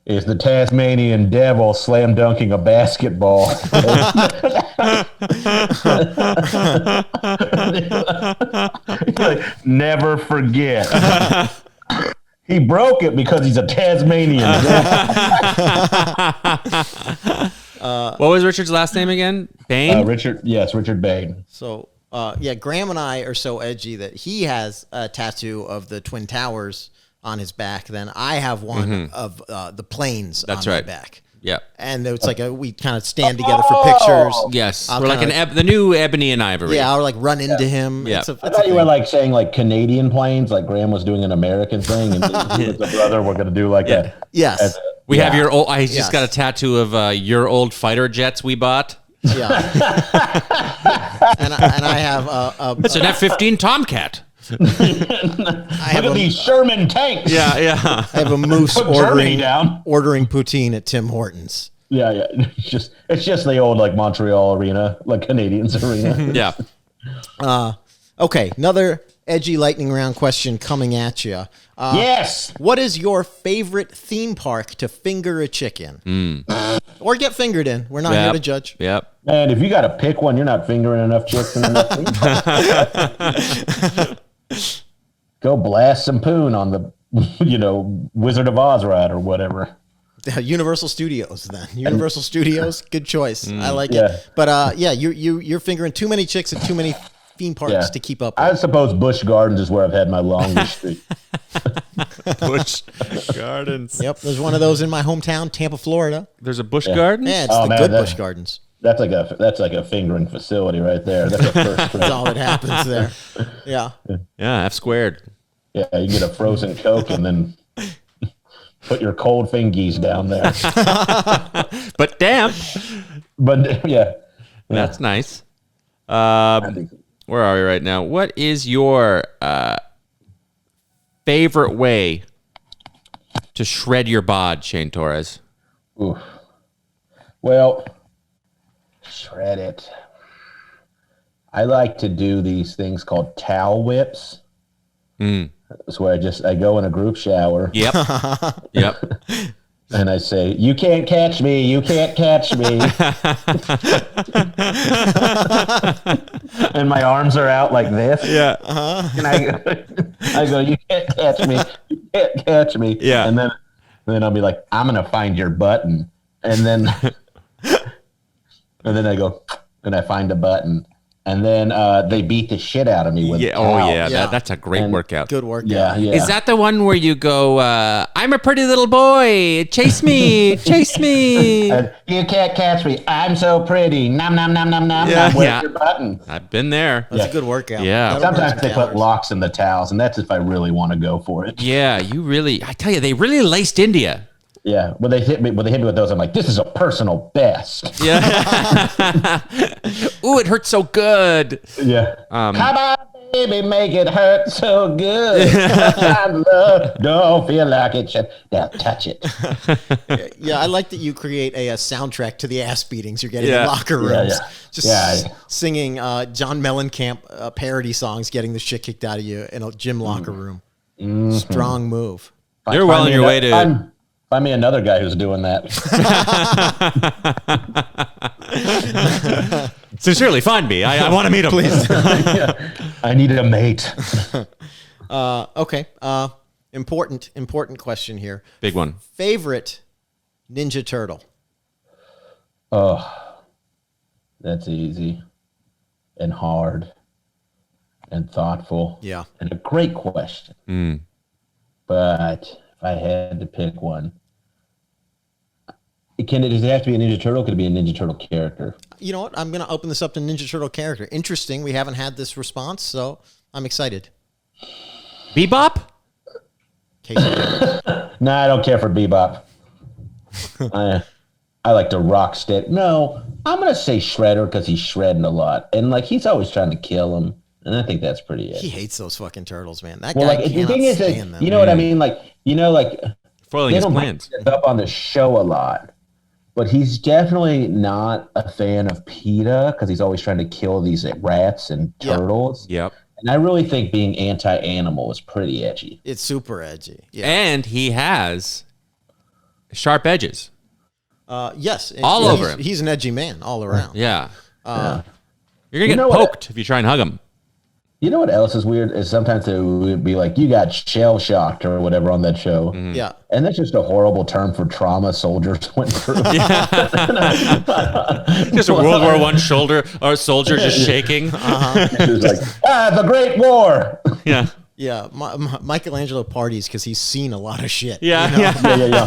D: is the Tasmanian devil slam dunking a basketball. Like, never forget. He broke it because he's a Tasmanian devil.
A: What was Richard's last name again? Bain?
D: Richard Bain.
B: So, Graham and I are so edgy that he has a tattoo of the Twin Towers on his back. Then I have one of the planes
A: That's
B: on
A: right.
B: my back.
A: Yeah.
B: And it's like we kind of stand together for pictures.
A: Yes.
B: I'll
A: We're like
B: kinda
A: the new Ebony and Ivory.
B: Yeah, I'll like run into him.
A: Yeah.
D: I thought you were like saying like Canadian planes, like Graham was doing an American thing, and you with the brother we're going to do like a
B: Yes.
A: We have your old. I
B: Yes.
A: just got a tattoo of your old fighter jets we bought.
B: Yeah. and I have
A: It's an F-15 Tomcat.
D: Look at these Sherman tanks.
A: Yeah.
B: I have a moose
D: Put Germany down.
B: ordering poutine at Tim Hortons.
D: Yeah. It's just the old like Montreal arena, like Canadians arena.
A: Yeah.
B: Okay, another edgy lightning round question coming at you.
D: Yes.
B: What is your favorite theme park to finger a chick in? Or get fingered in? We're not here to judge.
A: Yep.
D: Man, if you got to pick one, you're not fingering enough chicks in enough. Go blast some poon on the, Wizard of Oz ride or whatever.
B: Universal Studios, then. Universal Studios, good choice. I like
D: Yeah.
B: it. But you're fingering too many chicks at too many theme parks to keep up with.
D: I suppose Busch Gardens is where I've had my longest streak.
A: Busch Gardens.
B: Yep, there's one of those in my hometown, Tampa, Florida.
A: There's a Busch Gardens.
B: Yeah, it's
D: Oh,
B: the
D: man,
B: good
D: that-
B: Busch Gardens.
D: That's like a fingering facility right there. That's a first
B: That's
D: rate.
B: all that happens there. Yeah.
A: Yeah. F squared.
D: Yeah, you get a frozen Coke and then put your cold fingies down there.
A: But damp.
D: But yeah,
A: That's nice.
D: I think
A: Where are we right now? What is your favorite way to shred your bod, Shane Torres?
D: oof. Well, shred it. I like to do these things called towel whips. That's where I go in a group shower.
A: Yep. Yep.
D: And I say, "You can't catch me. You can't catch me." And my arms are out like this.
A: Yeah.
D: And I go, "You can't catch me. You can't catch me."
A: Yeah.
D: And then I'll be like, "I'm gonna find your button." And then I go, and I find a button. And then they beat the shit out of me with
A: Yeah.
D: towels.
A: Oh, yeah. That's a great workout.
B: Good workout.
D: Yeah, yeah.
A: Is that the one where you go, I'm a pretty little boy. Chase me. Chase me.
D: You can't catch me. I'm so pretty. Nom, nom, nom, nom, nom.
A: Yeah,
D: Where's
A: yeah.
D: your button?
A: I've been there.
B: That's a good workout.
A: Yeah.
B: That'll burn
D: Sometimes
B: some
D: they put
B: calories.
D: locks in the towels, and that's if I really want to go for it.
A: Yeah, I tell you, they really laced India.
D: Yeah, when they hit me with those, I'm like, this is a personal best.
A: Yeah. Ooh, it hurts so good.
D: Yeah.
A: Um,
D: Come on, baby, make it hurt so good. I love, don't feel like it should. Now touch it.
B: Yeah, I like that you create a soundtrack to the ass beatings you're getting
A: Yeah.
B: in locker rooms.
D: Yeah.
B: Just singing John Mellencamp parody songs, getting the shit kicked out of you in a gym locker room. Strong move.
A: You're well on your way to.
D: Find me another guy who's doing that.
A: Sincerely, find me. I want to meet him. Please.
D: Yeah. I need a mate.
B: Okay. Important question here.
A: Big one.
B: Favorite Ninja Turtle?
D: Oh, that's easy and hard and thoughtful.
B: Yeah.
D: And a great question. But if I had to pick one, does it have to be a Ninja Turtle? Could it be a Ninja Turtle character?
B: You know what? I'm going to open this up to Ninja Turtle character. Interesting. We haven't had this response, so I'm excited.
A: Bebop?
D: No, I don't care for Bebop. I like to rock stick. No, I'm going to say Shredder because he's shredding a lot. And like he's always trying to kill him. And I think that's pretty
B: He
D: it.
B: hates those fucking turtles, man. That
D: Well,
B: guy
D: like the
B: cannot
D: thing is,
B: stand them.
D: you know what I mean? Like,
A: Foiling
D: they
A: his
D: don't bring
A: plans.
D: this up on the show a lot. But he's definitely not a fan of PETA because he's always trying to kill these rats and turtles.
A: Yep.
D: And I really think being anti-animal is pretty edgy.
B: It's super edgy. Yeah.
A: And he has sharp edges.
B: Yes.
A: All
B: he's-
A: over him.
B: He's an edgy man all around.
A: Yeah. You're going to
D: You
A: get
D: know what?
A: poked if you try and hug him.
D: You know what else is weird is sometimes it would be like you got shell shocked or whatever on that show.
B: Yeah.
D: And that's just a horrible term for trauma soldiers went through.
A: Just a World War I shoulder or soldier just shaking.
D: It's like, the Great War.
A: Yeah.
B: Yeah. Michelangelo parties because he's seen a lot of shit.
A: Yeah.
B: You know?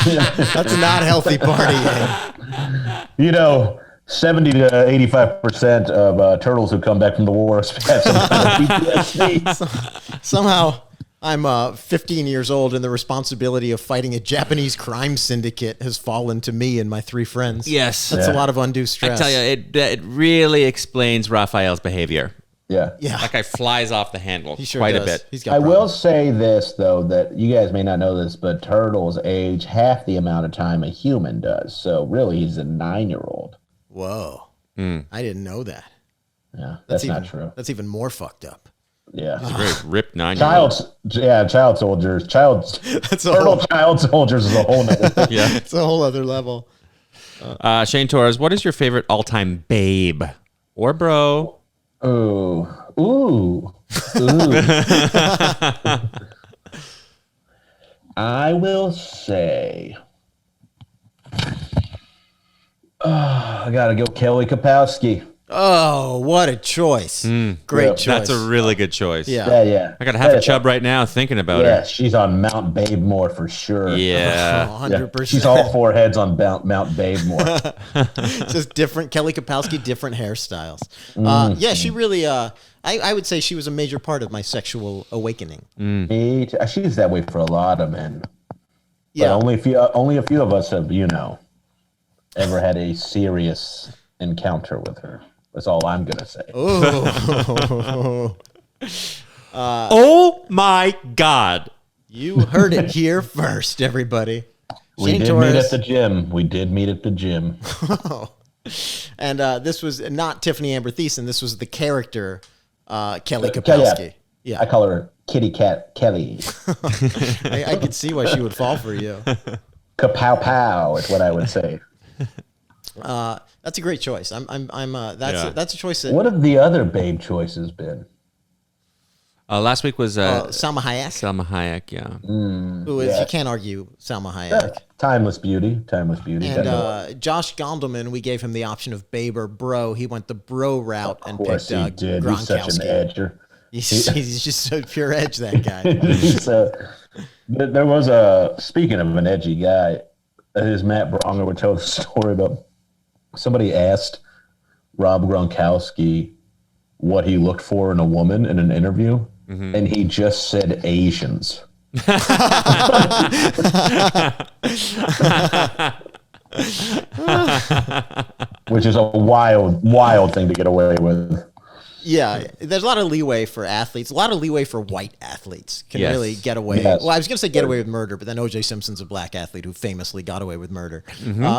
D: Yeah.
B: That's not healthy partying.
D: You know, 70 to 85% of turtles who come back from the war have some kind of PTSD.
B: Somehow I'm 15 years old and the responsibility of fighting a Japanese crime syndicate has fallen to me and my three friends.
A: Yes.
B: That's a
D: Yeah.
B: lot of undue
A: I
B: stress.
A: tell you, it really explains Raphael's behavior.
D: Yeah.
B: Yeah.
A: That guy flies off the handle
B: He sure
A: quite
B: does.
A: a bit.
B: He's got
D: I will
B: problems.
D: say this, though, that you guys may not know this, but turtles age half the amount of time a human does. So really, he's a 9-year-old.
B: Whoa.
A: Hmm.
B: I didn't know that.
D: Yeah, that's not true.
B: That's even more fucked up.
D: Yeah.
A: Very ripped 9-year-old.
D: Child soldiers.
B: That's a
D: Turtle
B: whole,
D: child soldiers is a whole nother thing.
A: Yeah.
B: it's a whole other level.
A: Shane Torres, what is your favorite all-time babe or bro?
D: Ooh. Ooh. I will say, I gotta go Kelly Kapowski.
B: Oh, what a choice. Great
D: Yeah,
B: choice.
A: That's a really good choice.
B: Yeah.
D: Yeah.
A: I got to have a chub right now thinking about
D: Yeah,
A: her.
D: she's on Mount Babemore for sure.
A: Yeah.
B: 100%.
D: She's all 4 heads on Mount Babemore.
B: Just different Kelly Kapowski, different hairstyles. Yeah, she really. I would say she was a major part of my sexual awakening.
D: She's that way for a lot of men.
B: Yeah,
D: But only a few of us have, ever had a serious encounter with her. That's all I'm gonna say.
A: Oh my God.
B: you heard it here first, everybody.
D: We
B: Shane
D: did
B: Torres.
D: meet at the gym. We did meet at the gym.
B: And this was not Tiffany Amber Thiessen. This was the character Kelly
D: Yeah.
B: Kapowski.
D: I
B: Yeah,
D: call her Kitty Cat Kelly.
B: I could see why she would fall for you.
D: Kapow pow is what I would say.
B: That's a great choice. That's a choice that
D: What have the other babe choices been?
A: Last week was
B: Salma Hayek.
A: Salma Hayek, yeah.
B: Who is, you can't argue Salma Hayek.
D: Timeless beauty.
B: And Josh Gondelman, we gave him the option of babe or bro. He went the bro route and picked
D: he did. He's such an
B: Gronkowski.
D: edger.
B: He's just so pure edge, that guy.
D: There was speaking of an edgy guy, his Matt Bronger would tell the story about somebody asked Rob Gronkowski what he looked for in a woman in an interview, and he just said Asians. Which is a wild thing to get away with.
B: Yeah, there's a lot of leeway for athletes. A lot of leeway for white athletes can really get away.
D: Yes.
B: Well, I was going to say get away with murder, but then O.J. Simpson's a black athlete who famously got away with murder.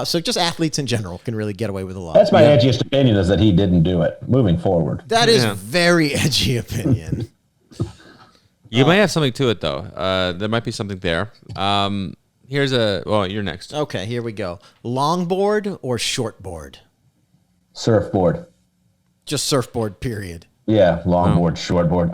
B: So just athletes in general can really get away with a lot.
D: That's my edgiest opinion, is that he didn't do it. Moving forward.
B: That is very edgy opinion.
A: You might have something to it, though. There might be something there. You're next.
B: Okay, here we go. Longboard or shortboard?
D: Surfboard.
B: Just surfboard, period.
D: Yeah, longboard, shortboard.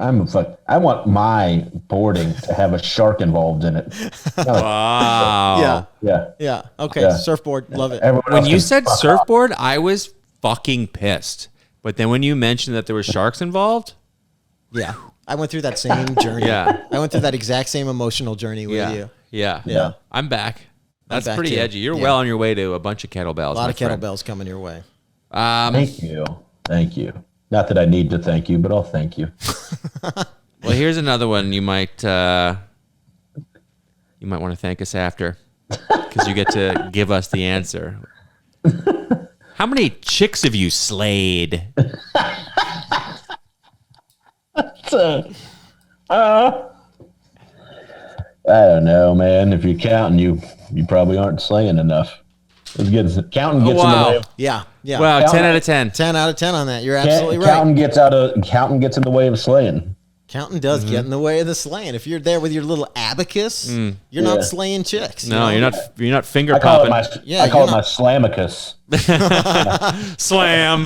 D: I want my boarding to have a shark involved in it.
A: Wow.
B: Yeah. Okay,
D: Yeah.
B: surfboard, love it.
D: Everyone
A: When
D: else
A: you
D: can
A: said
D: fuck
A: surfboard, I was fucking pissed. But then when you mentioned that there were sharks involved,
B: Yeah, I went through that same journey.
A: Yeah.
B: I went through that exact same emotional journey with you.
A: Yeah. I'm back. That's
B: back
A: pretty
B: too.
A: edgy. You're
B: Yeah.
A: well on your way to a bunch of kettlebells.
B: A lot of kettlebells coming your way.
D: Thank you. Not that I need to thank you, but I'll thank you.
A: Well, here's another one you might want to thank us after, because you get to give us the answer. How many chicks have you slayed?
D: I don't know, man. If you're counting, you probably aren't slaying enough. Counting gets in the way.
B: Yeah.
A: Wow, 10 out of 10.
B: 10 out of 10 on that. You're absolutely right.
D: Counting gets in the way of slaying.
B: Counting does get in the way of the slaying. If you're there with your little abacus, you're not slaying chicks.
A: No, you're not finger
D: I call
A: popping.
D: I call it my slamicus.
A: Slam.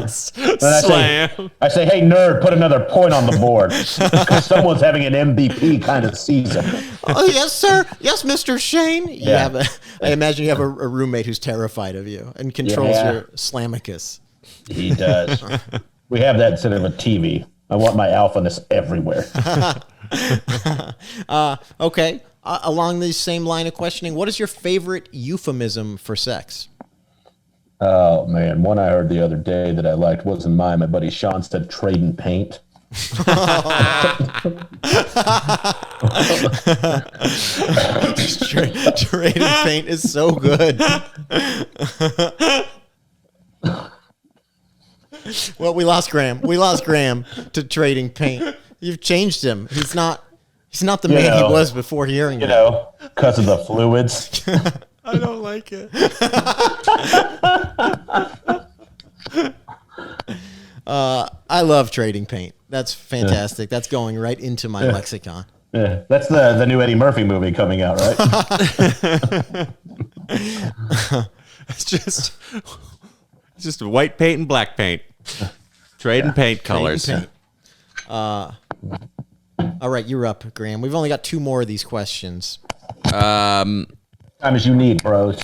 A: Slam.
D: I say, hey, nerd, put another point on the board. Because someone's having an MVP kind of season.
B: Oh, yes, sir. Yes, Mr. Shane.
D: Yeah.
B: I imagine you have a roommate who's terrified of you and controls your slamicus.
D: He does. We have that instead of a TV. I want my alphaness everywhere.
B: Okay. Along the same line of questioning, what is your favorite euphemism for sex?
D: Oh, man. One I heard the other day that I liked wasn't mine. My buddy Sean said trading paint.
B: Trading paint is so good. Well, we lost Graham. We lost Graham to trading paint. You've changed him. He's not the man he was before hearing that.
D: Because of the fluids.
A: I don't like it.
B: I love trading paint. That's fantastic. That's going right into my lexicon.
D: Yeah, that's the new Eddie Murphy movie coming out, right?
A: It's just white paint and black paint. Trading paint colors.
B: Trading paint. All right, you're up, Graham. We've only got 2 more of these questions.
D: Time as you need, bros.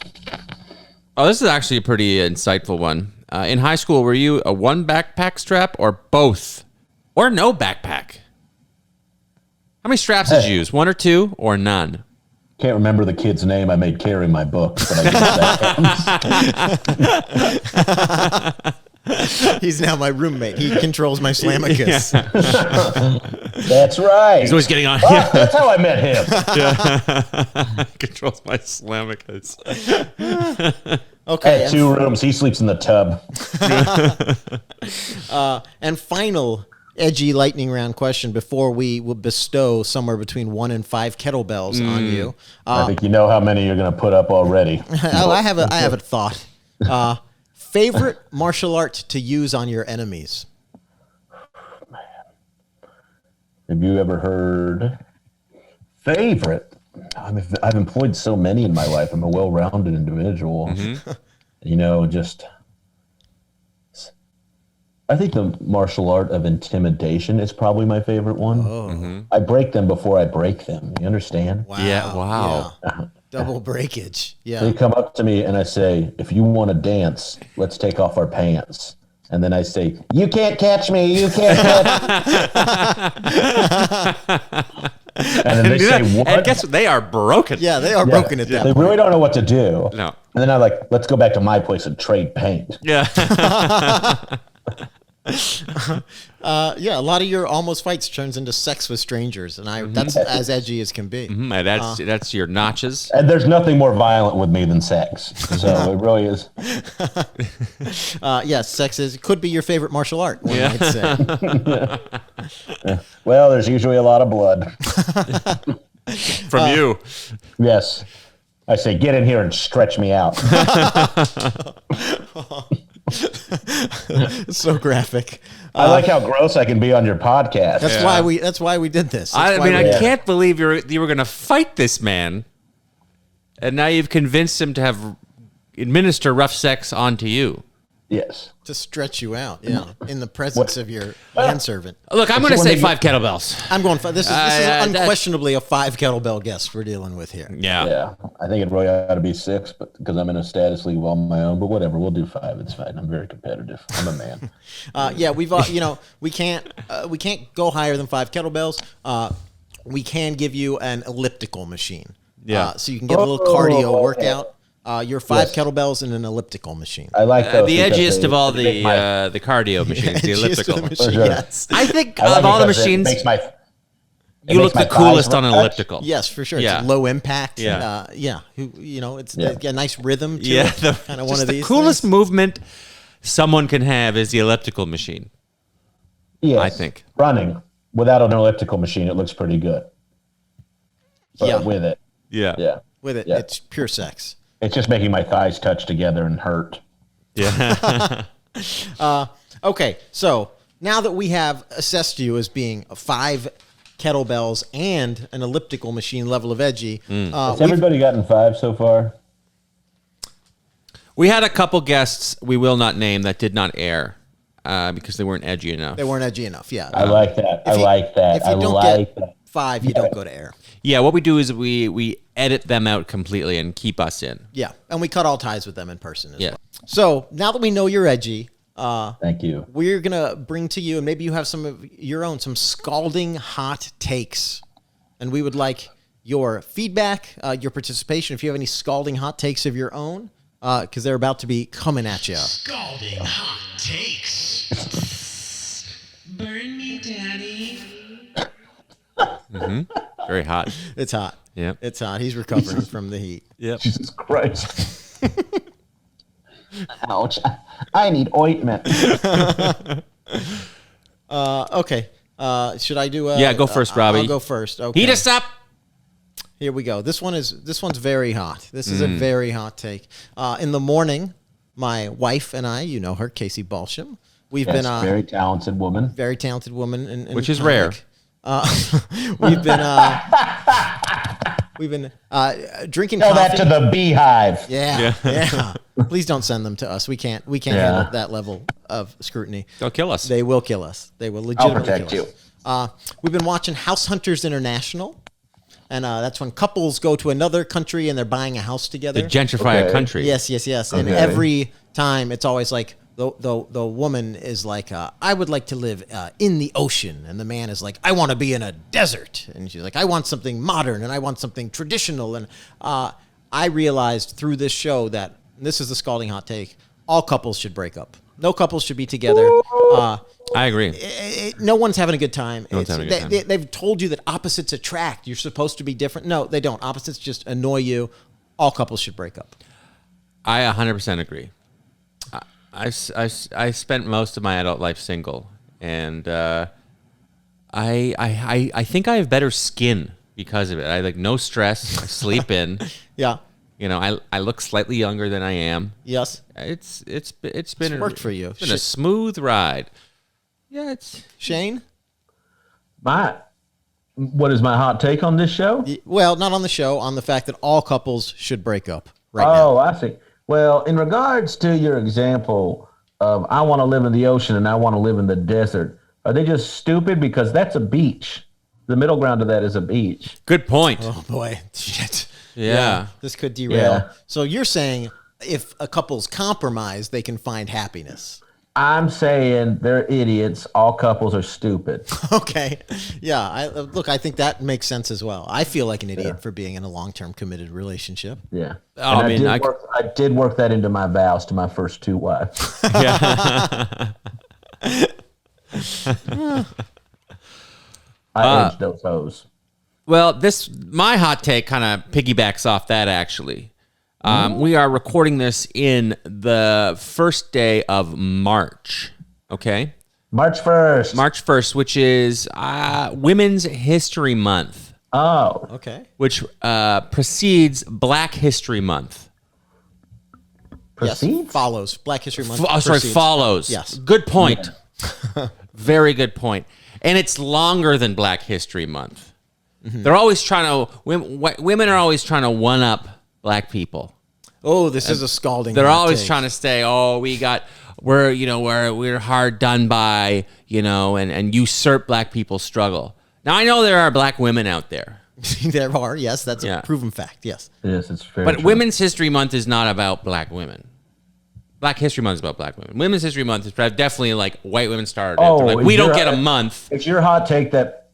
A: Oh, this is actually a pretty insightful one. In high school, were you a one backpack strap or both? Or no backpack? How many straps did you use? 1 or 2 or none?
D: Can't remember the kid's name I made carry my book, but I did that.
B: He's now my roommate. He controls my slamicus.
D: That's right.
A: He's always getting on.
D: Oh, that's how I met him.
A: Controls my slamicus.
B: Okay.
D: I had 2 rooms. He sleeps in the tub.
B: And final edgy lightning round question before we will bestow somewhere between 1 and 5 kettlebells on you.
D: I think you know how many you're going to put up already.
B: I have a thought. Favorite martial art to use on your enemies?
D: Have you ever heard favorite? I've employed so many in my life. I'm a well-rounded individual. Just I think the martial art of intimidation is probably my favorite one. I break them before I break them. You understand?
B: Wow.
A: Yeah, wow.
B: Yeah. Double breakage. Yeah.
D: They come up to me and I say, if you want to dance, let's take off our pants. And then I say, you can't catch me. You can't catch me. And then they say, what?
A: And guess what? They are broken.
B: Yeah, they are broken at that
D: They
B: point.
D: really don't know what to do.
A: No.
D: And then I'm like, let's go back to my place and trade paint.
A: Yeah.
B: Yeah, a lot of your almost fights turns into sex with strangers, and that's as edgy as can be.
A: And that's your notches.
D: And there's nothing more violent with me than sex. So it really is.
B: Yes, sex could be your favorite martial art, one might say.
D: Well, there's usually a lot of blood.
A: From you.
D: Yes. I say, get in here and stretch me out.
B: So graphic.
D: I like how gross I can be on your podcast.
B: That's why we did this.
A: I can't believe you were going to fight this man, and now you've convinced him to administer rough sex onto you.
D: Yes.
B: To stretch you out, in the presence of your manservant.
A: Look, I'm going to say 5 kettlebells.
B: I'm going. This is unquestionably a 5 kettlebell guest we're dealing with here.
A: Yeah.
D: I think it really ought to be 6, but because I'm in a status league on my own. But whatever, we'll do 5. It's fine. I'm very competitive. I'm a man.
B: We've we can't go higher than 5 kettlebells. We can give you an elliptical machine.
A: Yeah.
B: So you can get a little cardio workout. Your 5 kettlebells and an elliptical machine.
D: I like those
A: the edgiest of all the cardio machines, the elliptical.
B: Yes.
A: I think of all the machines, you look the coolest on an elliptical.
B: Yes, for sure.
A: Yeah.
B: It's low impact.
A: Yeah.
B: It's a nice rhythm to
A: Yeah,
B: it. Kind of one of these.
A: The coolest
B: things.
A: movement someone can have is the elliptical machine.
D: Yes.
A: I think.
D: Running without an elliptical machine, it looks pretty good. But with it.
A: Yeah.
B: With it,
D: Yeah.
B: it's pure sex.
D: It's just making my thighs touch together and hurt.
A: Yeah.
B: Okay, so now that we have assessed you as being 5 kettlebells and an elliptical machine level of edgy,
D: Has everybody gotten 5 so far?
A: We had a couple guests we will not name that did not air because they weren't edgy enough.
B: they weren't edgy enough. Yeah,
D: I like that.
B: If you don't get
D: that.
B: 5, you don't go to air.
A: Yeah, what we do is we edit them out completely and keep us in.
B: Yeah, and we cut all ties with them in person as
A: Yeah.
B: well. So now that we know you're edgy,
D: Thank you.
B: we're gonna bring to you, and maybe you have some of your own, some scalding hot takes, and we would like your feedback, your participation. If you have any scalding hot takes of your own, because they're about to be coming at you.
C: Scalding hot takes. Burn me, daddy.
A: Very hot.
B: It's hot.
A: Yep.
B: It's hot. He's recovering from the heat.
A: Yep.
D: Jesus Christ. Ouch. I need ointment.
B: Okay. Should I do?
A: Yeah, go first, Robby.
B: I'll go first. Okay.
A: Heat us up.
B: Here we go. This one's very hot. This is a very hot take. In the morning, my wife and I, you know her, Casey Balsham. We've
D: Yes,
B: been
D: very talented woman.
B: very talented woman, in
A: Which is
B: comic.
A: rare.
B: We've been drinking
D: Tell
B: coffee.
D: that to the beehive.
B: Yeah. Please don't send them to us. We can't handle that level of scrutiny.
A: They'll kill us.
B: They will kill us. They will legitimately
D: protect
B: kill us. We've been watching House Hunters International, and that's when couples go to another country and they're buying a house together.
A: To gentrify a country.
B: Yes. And
D: Okay.
B: every time it's always like the woman is like, I would like to live in the ocean, and the man is like, I want to be in a desert, and she's like, I want something modern and I want something traditional. And I realized through this show that, and this is the scalding hot take, all couples should break up. No couples should be together.
A: I agree.
B: No one's having a good time.
A: No one's having a good time.
B: They've told you that opposites attract. You're supposed to be different. No, they don't. Opposites just annoy you. All couples should break up.
A: I 100% agree. I spent most of my adult life single, and I think I have better skin because of it. I like no stress. I sleep in.
B: Yeah.
A: You know, I look slightly younger than I am.
B: Yes.
A: It's been
B: worked for you.
A: It's been a smooth ride. Yeah, it's
B: Shane?
D: What is my hot take on this show?
B: Well, not on the show, on the fact that all couples should break up now.
D: Oh, I see. Well, in regards to your example of I want to live in the ocean and I want to live in the desert, are they just stupid? Because that's a beach. The middle ground of that is a beach.
A: Good point.
B: Oh, boy. Shit.
A: Yeah.
B: This could derail.
D: Yeah.
B: So you're saying if a couple's compromise, they can find happiness.
D: I'm saying they're idiots. All couples are stupid.
B: Okay. Yeah. I think that makes sense as well. I feel like an idiot for being in a long-term committed relationship.
D: Yeah.
A: Oh,
D: And I did work that into my vows to my first 2 wives.
A: Yeah.
D: I edged those hoes.
A: Well, my hot take kind of piggybacks off that, actually. We are recording this in the first day of March, okay?
D: March 1st.
A: March 1st, which is Women's History Month.
D: Oh.
B: Okay.
A: Which precedes Black History Month.
D: Proceeds?
B: Yes, follows. Black History Month.
A: Follows.
B: Yes.
A: Good point. Yeah. Very good point. And it's longer than Black History Month. Mm-hmm. They're always trying to, women are always trying to one-up black people.
B: Oh, this is a scalding.
A: They're always trying to say, we're hard done by, and usurp black people's struggle. Now, I know there are black women out there.
B: There are, yes, that's a proven fact, yes.
D: Yes, it's fair.
A: But Women's History Month is not about black women. Black History Month is about black women. Women's History Month is definitely like white women started. We don't get a month.
D: It's your hot take that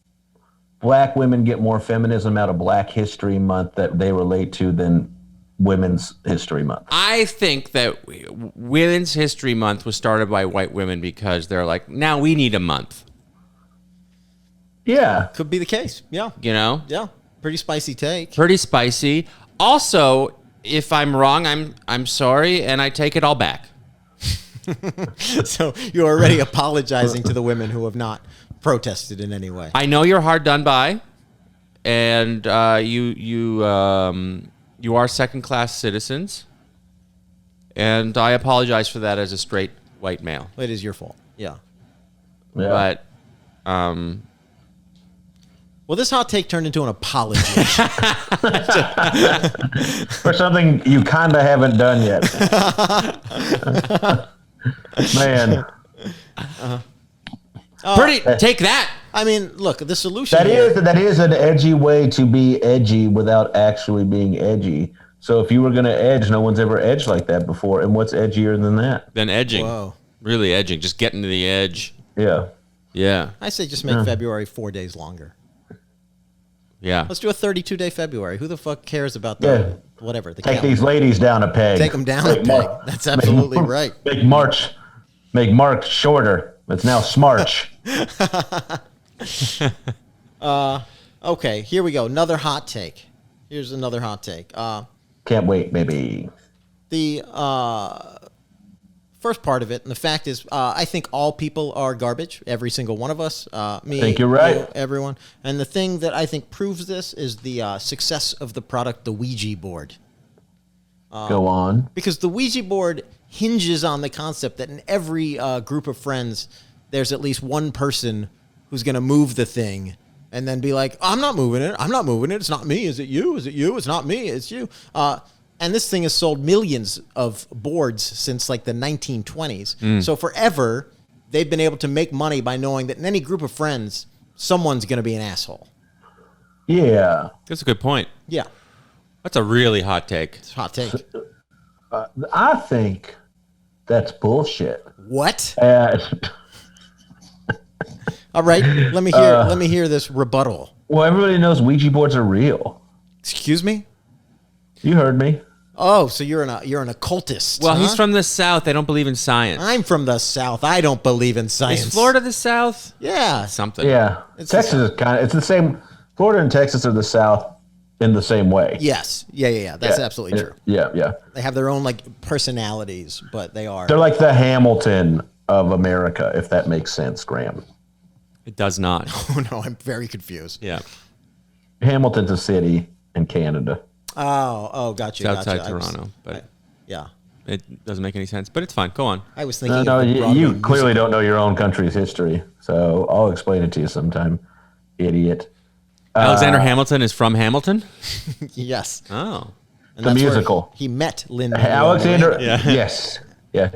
D: black women get more feminism out of Black History Month that they relate to than Women's History Month.
A: I think that Women's History Month was started by white women because they're like, now we need a month.
D: Yeah.
B: Could be the case, yeah.
A: Yeah.
B: Pretty spicy take.
A: Pretty spicy. Also, if I'm wrong, I'm sorry, and I take it all back.
B: So you're already apologizing to the women who have not protested in any way.
A: I know you're hard done by, and you are second-class citizens, and I apologize for that as a straight white male.
B: It is your fault. Yeah.
A: But,
B: well, this hot take turned into an apology.
D: For something you kind of haven't done yet. Man.
A: Take that.
B: I mean, look, the solution
D: That is an edgy way to be edgy without actually being edgy. So if you were going to edge, no one's ever edged like that before. And what's edgier than that?
A: Than edging.
B: Whoa.
A: Really edging. Just getting to the edge.
D: Yeah.
A: Yeah.
B: I say just make February 4 days longer.
A: Yeah.
B: Let's do a 32-day February. Who the fuck cares about whatever?
D: Take these ladies down a peg.
B: Take them down a peg. That's absolutely right.
D: Make March shorter. It's now Smarch.
B: Okay, here we go. Another hot take. Here's another hot take.
D: Can't wait, baby.
B: The first part of it, and the fact is, I think all people are garbage. Every single one of us. Me,
D: I think you're right.
B: You, everyone. And the thing that I think proves this is the success of the product, the Ouija board.
D: Go on.
B: Because the Ouija board hinges on the concept that in every group of friends, there's at least one person who's going to move the thing and then be like, I'm not moving it. I'm not moving it. It's not me. Is it you? Is it you? It's not me. It's you. And this thing has sold millions of boards since like the 1920s. So forever, they've been able to make money by knowing that in any group of friends, someone's going to be an asshole.
D: Yeah.
A: That's a good point.
B: Yeah.
A: That's a really hot take.
B: It's a hot take.
D: I think that's bullshit.
B: What? All right. Let me hear this rebuttal.
D: Well, everybody knows Ouija boards are real.
B: Excuse me?
D: You heard me.
B: Oh, so you're an occultist.
A: Well,
B: huh?
A: he's from the South. They don't believe in science.
B: I'm from the South. I don't believe in science.
A: Is Florida the South?
B: Yeah.
A: Something.
D: Yeah. Texas is it's the same. Florida and Texas are the South in the same way.
B: Yes. Yeah. That's absolutely true.
D: Yeah.
B: They have their own like personalities, but they're
D: like the Hamilton of America, if that makes sense, Graham.
A: It does not.
B: Oh no, I'm very confused.
A: Yeah.
D: Hamilton's a city in Canada.
B: Oh, gotcha.
A: It's outside Toronto, but
B: yeah,
A: it doesn't make any sense. But it's fine. Go on.
B: I was thinking.
D: No, you clearly don't know your own country's history, so I'll explain it to you sometime, idiot.
A: Alexander Hamilton is from Hamilton?
B: Yes.
A: Oh.
B: And
D: The
B: that's where
D: musical.
B: he met Lin.
D: Alexander,
A: Yeah.
D: yes. Yeah.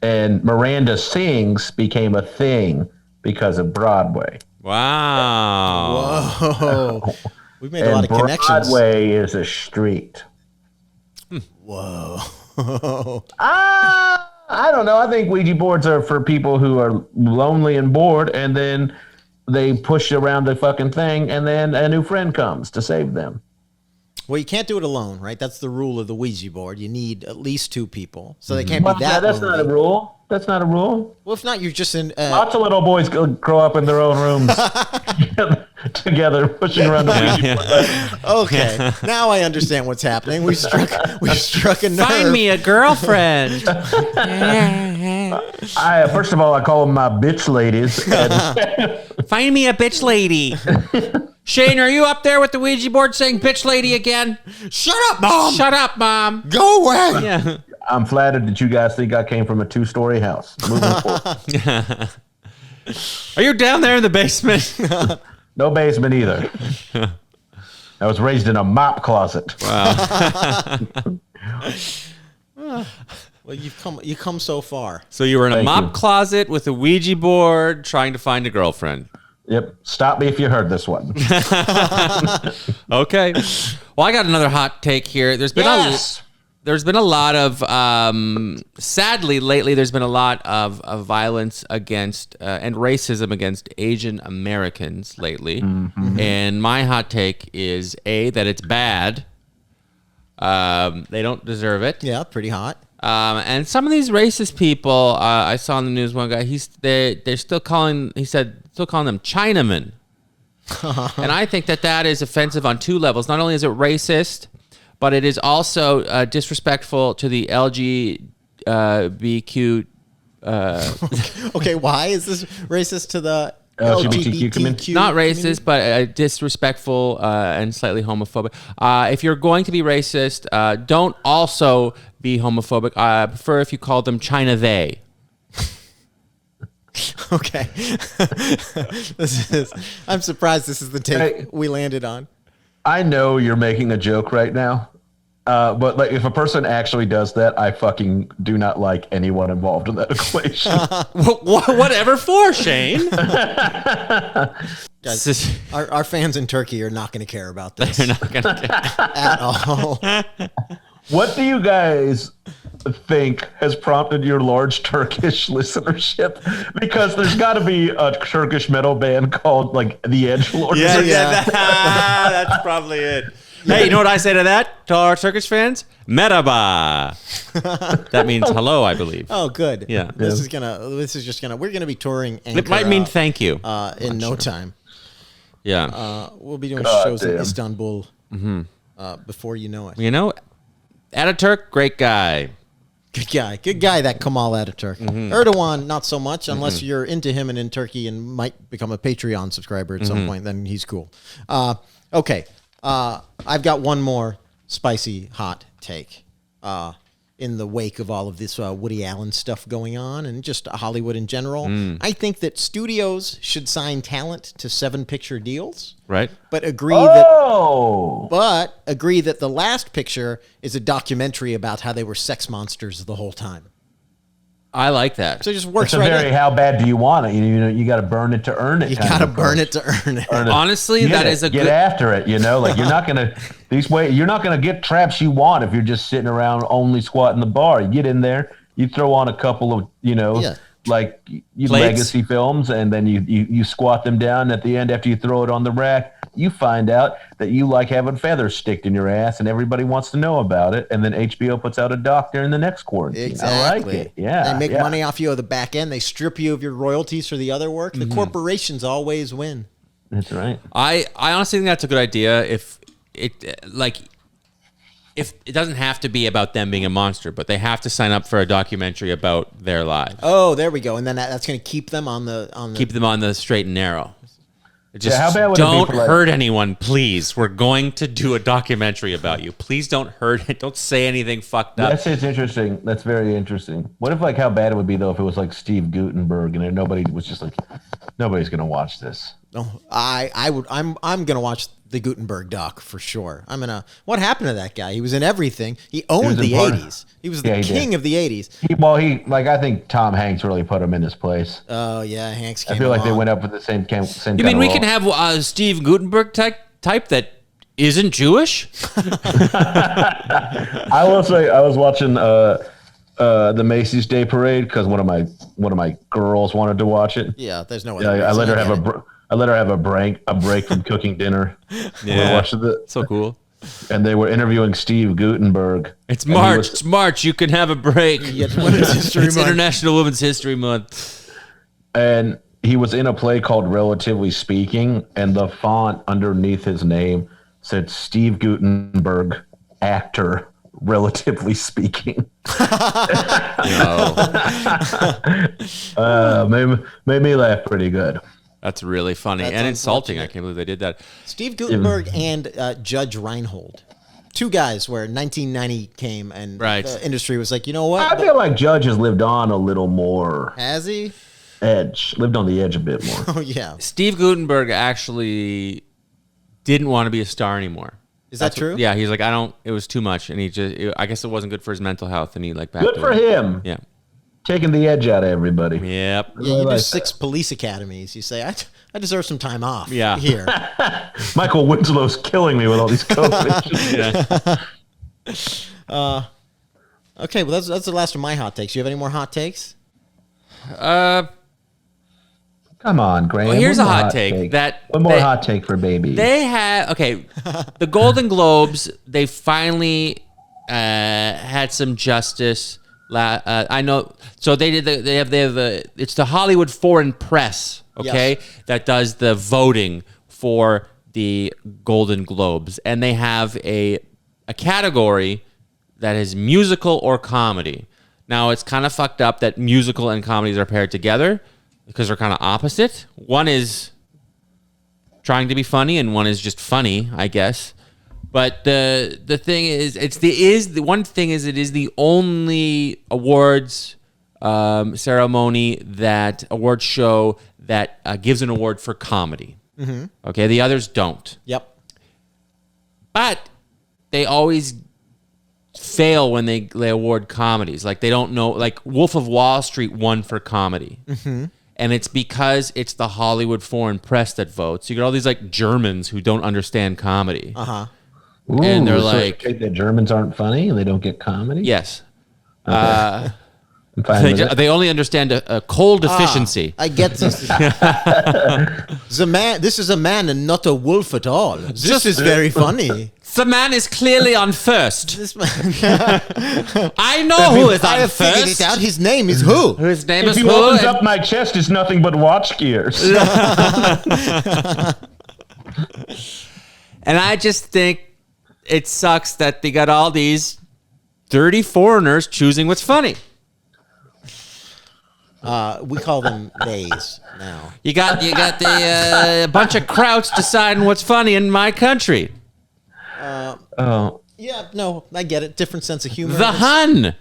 D: And Miranda Sings became a thing because of Broadway.
A: Wow.
B: Whoa. We've made a lot of connections.
D: Broadway is a street.
B: Whoa.
D: I don't know. I think Ouija boards are for people who are lonely and bored, and then they push around the fucking thing, and then a new friend comes to save them.
B: Well, you can't do it alone, right? That's the rule of the Ouija board. You need at least 2 people. So they can't be that
D: That's
B: lonely.
D: not a rule. That's not a rule.
B: Well, if not, you're just in...
D: Lots of little boys grow up in their own rooms together, pushing around the Ouija board.
B: Okay, now I understand what's happening. We struck a nerve.
A: Find me a girlfriend.
D: First of all, I call them my bitch ladies.
A: Find me a bitch lady. Shane, are you up there with the Ouija board saying bitch lady again?
B: Shut up, Mom!
A: Shut up, Mom.
B: Go away!
A: Yeah.
D: I'm flattered that you guys think I came from a 2-story house. Moving forward.
A: Are you down there in the basement?
D: No basement either. I was raised in a mop closet.
B: Well, you've come so far.
A: So you were in a
D: Thank
A: mop
D: you.
A: closet with a Ouija board trying to find a girlfriend.
D: Yep. Stop me if you heard this one.
A: Okay. Well, I got another hot take here. There's been a lot of sadly lately there's been a lot of violence against and racism against Asian Americans lately. And my hot take is that it's bad. They don't deserve it.
B: Yeah, pretty hot.
A: And some of these racist people, I saw on the news one guy, they're still calling them Chinamen. And I think that is offensive on 2 levels. Not only is it racist, but it is also disrespectful to the LGBTQ.
B: Okay, why is this racist to the
D: LGBTQ community?
A: Not racist, but disrespectful and slightly homophobic. If you're going to be racist, don't also be homophobic. I prefer if you call them China they.
B: Okay. I'm surprised this is the take we landed on.
D: I know you're making a joke right now, but like if a person actually does that, I fucking do not like anyone involved in that equation.
A: Whatever for, Shane.
B: Guys, our fans in Turkey are not going to care about this
A: They're not gonna care.
B: at all.
D: What do you guys think has prompted your large Turkish listenership? Because there's got to be a Turkish metal band called like the Edgelords.
B: Yeah.
A: That's probably it. Hey, you know what I say to that? To our Turkish fans? Merhaba. That means hello, I believe.
B: Oh, good.
A: Yeah.
B: This is just gonna. We're gonna be touring. Ankara,
A: It might mean thank you.
B: in no time.
A: Yeah.
B: We'll be doing
D: God
B: shows in
D: damn.
B: Istanbul before you know it.
A: You know, Ataturk, great guy.
B: Good guy. That Kemal Ataturk. Erdogan, not so much, unless you're into him and in Turkey and might become a Patreon subscriber at some point. Then he's cool. Okay, I've got one more spicy hot take. In the wake of all of this Woody Allen stuff going on and just Hollywood in general, I think that studios should sign talent to 7-picture deals,
A: Right?
B: but agree that the last picture is a documentary about how they were sex monsters the whole time.
A: I like that.
B: So it just works
D: It's a
B: right
D: very
B: in.
D: how bad do you want it? You got to burn it to earn it.
B: You
D: kind
B: got to
D: of
B: burn
D: approach.
B: it to earn it.
A: Honestly, that is a
D: get
A: good.
D: after it. Like you're not gonna you're not gonna get traps you want if you're just sitting around only squatting the bar. You get in there, you throw on a couple of like legacy films, and then you squat them down. At the end, after you throw it on the rack, you find out that you like having feathers sticked in your ass, and everybody wants to know about it. And then HBO puts out a doc during the next quarantine.
B: Exactly.
D: I like it. Yeah,
B: They make money off you at the back end. They strip you of your royalties for the other work. The corporations always win.
D: That's right.
A: I honestly think that's a good idea. If it doesn't have to be about them being a monster, but they have to sign up for a documentary about their lives.
B: Oh, there we go. And then that's going to keep them on the
A: Keep them on the straight and narrow. Just
D: how bad would it be
A: don't
D: for, like-
A: hurt anyone, please. We're going to do a documentary about you. Please don't hurt it. Don't say anything fucked up.
D: It's interesting. That's very interesting. What if how bad it would be though if it was like Steve Guttenberg and nobody was just like, nobody's gonna watch this.
B: No, I would. I'm going to watch the Gutenberg doc for sure. What happened to that guy? He was in everything. He owned the 80s. He was the king of the 80s.
D: I think Tom Hanks really put him in his place.
B: Oh yeah, Hanks came
D: I feel like
B: along.
D: they went up with the same
A: You mean we can have Steve Gutenberg type that isn't Jewish?
D: I will say I was watching the Macy's Day Parade because one of my girls wanted to watch it.
B: Yeah, there's no other
D: I let her have a break from cooking dinner.
A: Yeah,
D: watched it.
A: So cool.
D: And they were interviewing Steve Gutenberg.
A: It's March. It's March. You can have a break.
B: It's Women's History Month.
A: It's International Women's History Month.
D: And he was in a play called Relatively Speaking, and the font underneath his name said Steve Gutenberg, actor, Relatively Speaking. Made me laugh pretty good.
A: That's really funny and insulting. I can't believe they did that.
B: Steve Gutenberg and Judge Reinhold. Two guys where 1990 came and the industry was like, you know what?
D: I feel like Judge has lived on a little more.
B: Has he?
D: Lived on the edge a bit more.
B: Oh, yeah.
A: Steve Gutenberg actually didn't want to be a star anymore.
B: Is that true?
A: Yeah, he's like, it was too much. And I guess it wasn't good for his mental health. And he backed
D: Good for
A: away.
D: him.
A: Yeah.
D: Taking the edge out of everybody.
A: Yep.
B: Yeah, you do 6 police academies. You say, I deserve some time off
A: here.
D: Michael Winslow's killing me with all these COVID.
B: Okay, well, that's the last of my hot takes. You have any more hot takes?
D: Come on, Graham.
A: Well, here's a hot take.
D: One more hot take for baby.
A: They have the Golden Globes. They finally had some justice. I know. So they did. They have it's the Hollywood Foreign Press. Okay, that does the voting for the Golden Globes, and they have a category that is musical or comedy. Now it's kind of fucked up that musical and comedies are paired together, because they're kind of opposite. One is trying to be funny, and one is just funny, I guess. But the thing is, it is the only awards ceremony award show that gives an award for comedy. Mm-hmm. Okay, the others don't.
B: Yep.
A: But they always fail when they award comedies. Like they don't know. Like Wolf of Wall Street won for comedy. Mm-hmm. And it's because it's the Hollywood Foreign Press that votes. You get all these Germans who don't understand comedy.
B: Uh-huh.
D: Ooh,
A: and they're
D: the Germans aren't funny and they don't get comedy?
A: Yes.
D: Okay.
A: They only understand a cold deficiency.
B: I get this. This is a man and not a wolf at all. This is very funny.
A: The man is clearly on first. This man. I know who is on first. I have figured it out.
B: His name is who?
A: His name is
D: who? If he opens up my chest, it's nothing but watch gears.
A: And I just think it sucks that they got all these dirty foreigners choosing what's funny.
B: We call them theys now.
A: You got the bunch of krauts deciding what's funny in my country.
B: Yeah, no, I get it. Different sense of humor.
A: The Hun.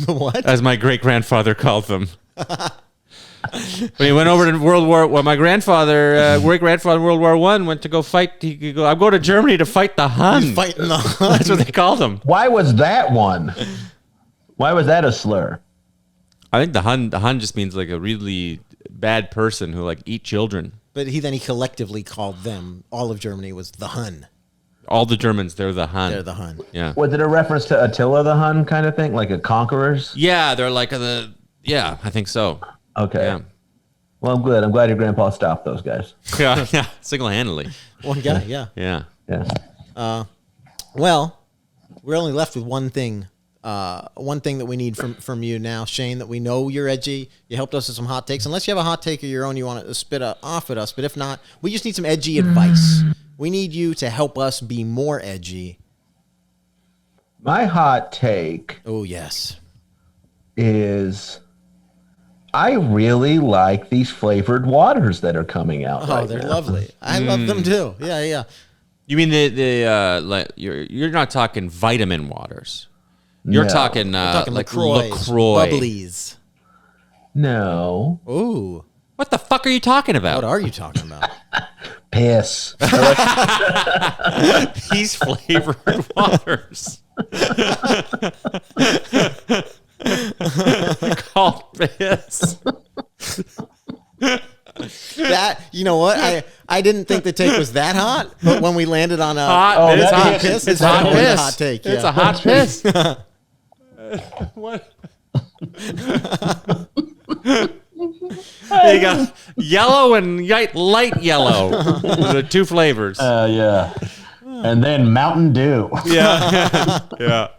B: The what?
A: As my great-grandfather called them. When he went over to World War, my great-grandfather in World War I went to go fight. I'm going to Germany to fight the Hun.
B: He's fighting the Hun.
A: That's what they called him.
D: Why was that one? Why was that a slur?
A: I think the Hun just means a really bad person who eat children.
B: But he collectively called them. All of Germany was the Hun.
A: All the Germans, they're the Hun.
B: They're the Hun.
A: Yeah.
D: Was it a reference to Attila the Hun kind of thing, like a conquerors?
A: Yeah, they're yeah, I think so.
D: Okay.
A: Yeah.
D: Well, I'm good. I'm glad your grandpa stopped those guys.
A: Yeah, single-handedly.
B: One guy, yeah.
A: Yeah.
D: Yeah.
B: Well, we're only left with one thing. One thing that we need from you now, Shane, that we know you're edgy. You helped us with some hot takes. Unless you have a hot take of your own you want to spit off at us. But if not, we just need some edgy advice. We need you to help us be more edgy.
D: My hot take.
B: Oh, yes.
D: Is I really like these flavored waters that are coming out.
B: Oh, they're lovely. I love them too. Yeah.
A: You mean you're not talking vitamin waters. You're talking LaCroix.
B: Bubblies.
D: No.
B: Ooh.
A: What the fuck are you talking about?
B: What are you talking about?
D: piss.
A: These flavored waters. Called piss.
B: That, you know what? I didn't think the take was that hot, but when we landed on a
A: Hot, it's hot
B: piss,
A: It's hot
B: definitely
A: piss.
B: a hot take.
A: It's
B: Yeah.
A: a hot piss. What? You got yellow and light yellow. The two flavors.
D: Yeah. And then Mountain Dew.
A: Yeah. Yeah.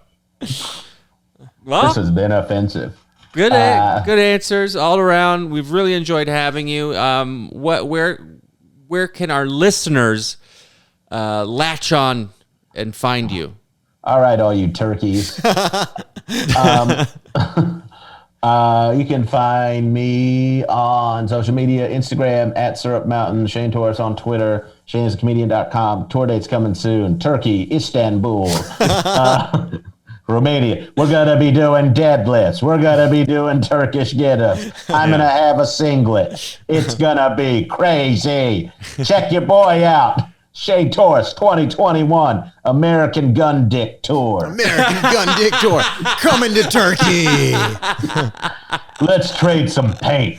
A: Well,
D: This has been offensive.
A: good answers all around. We've really enjoyed having you. Where can our listeners latch on and find you?
D: All right, all you turkeys. You can find me on social media, Instagram at Syrup Mountain, Shane Torres on Twitter, ShaneIsAComedian.com. Tour dates coming soon. Turkey, Istanbul, Romania. We're going to be doing deadlifts. We're going to be doing Turkish get-ups. I'm going to have a singlet. It's going to be crazy. Check your boy out. Shane Torres 2021 American Gun Dick Tour.
B: American Gun Dick Tour coming to Turkey.
D: Let's trade some paint.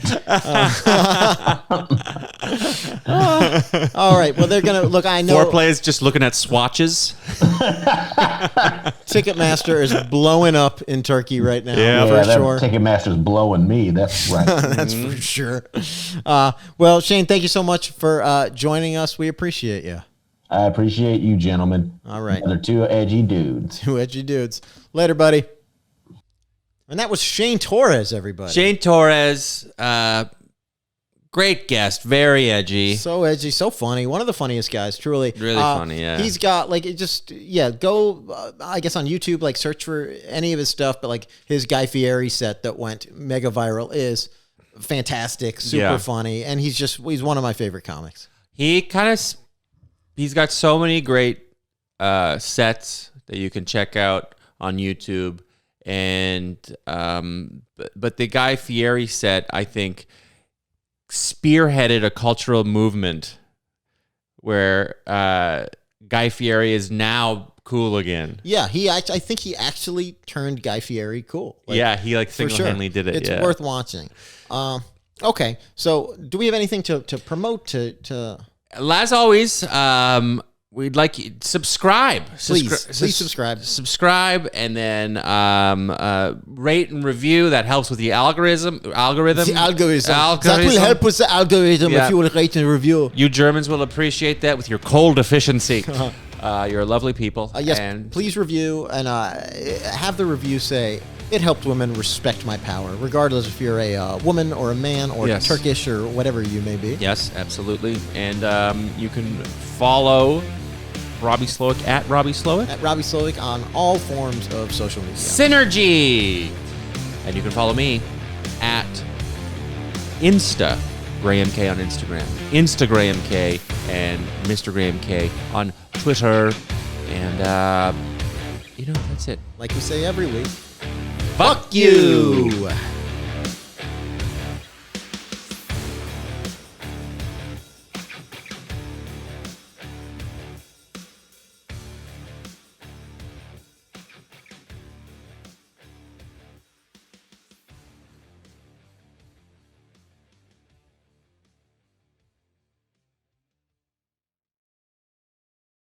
B: All right. Well, they're gonna look. I know
A: Foreplay is just looking at swatches.
B: Ticketmaster is blowing up in Turkey right now.
A: Yeah,
B: for
D: that
B: sure.
D: Ticketmaster's blowing me. That's right.
B: That's for sure. Well, Shane, thank you so much for joining us. We appreciate you.
D: I appreciate you, gentlemen.
B: All right.
D: They're two edgy dudes.
B: Two edgy dudes. Later, buddy. And that was Shane Torres, everybody.
A: Shane Torres, great guest, very edgy.
B: So edgy, so funny. One of the funniest guys, truly.
A: Really funny, yeah.
B: He's got, like, it just, go, I guess, on YouTube, like, search for any of his stuff, but, like, his Guy Fieri set that went mega viral is fantastic, super funny, and he's one of my favorite comics.
A: He's got so many great sets that you can check out on YouTube. And but the Guy Fieri set, I think, spearheaded a cultural movement where Guy Fieri is now cool again.
B: Yeah, I think he actually turned Guy Fieri cool.
A: He single-handedly did it.
B: It's worth watching. Okay, so do we have anything to promote to?
A: As always, we'd like you subscribe.
B: Please subscribe.
A: Subscribe, and then rate and review. That helps with the algorithm.
B: The algorithm. That
A: Algorithm.
B: will help with the algorithm if you will rate and review.
A: You Germans will appreciate that with your cold efficiency. You're lovely people.
B: Yes,
A: and
B: please review and have the review say, it helped women respect my power, regardless if you're a woman or a man or Turkish or whatever you may be.
A: Yes, absolutely. And you can follow Robby Slowik at Robby Slowik.
B: At Robby Slowik on all forms of social media.
A: Synergy! And you can follow me at Insta Graham K on Instagram, Instagram K, and Mr. Graham K on Twitter. And, that's it.
B: Like we say every week.
A: Fuck you!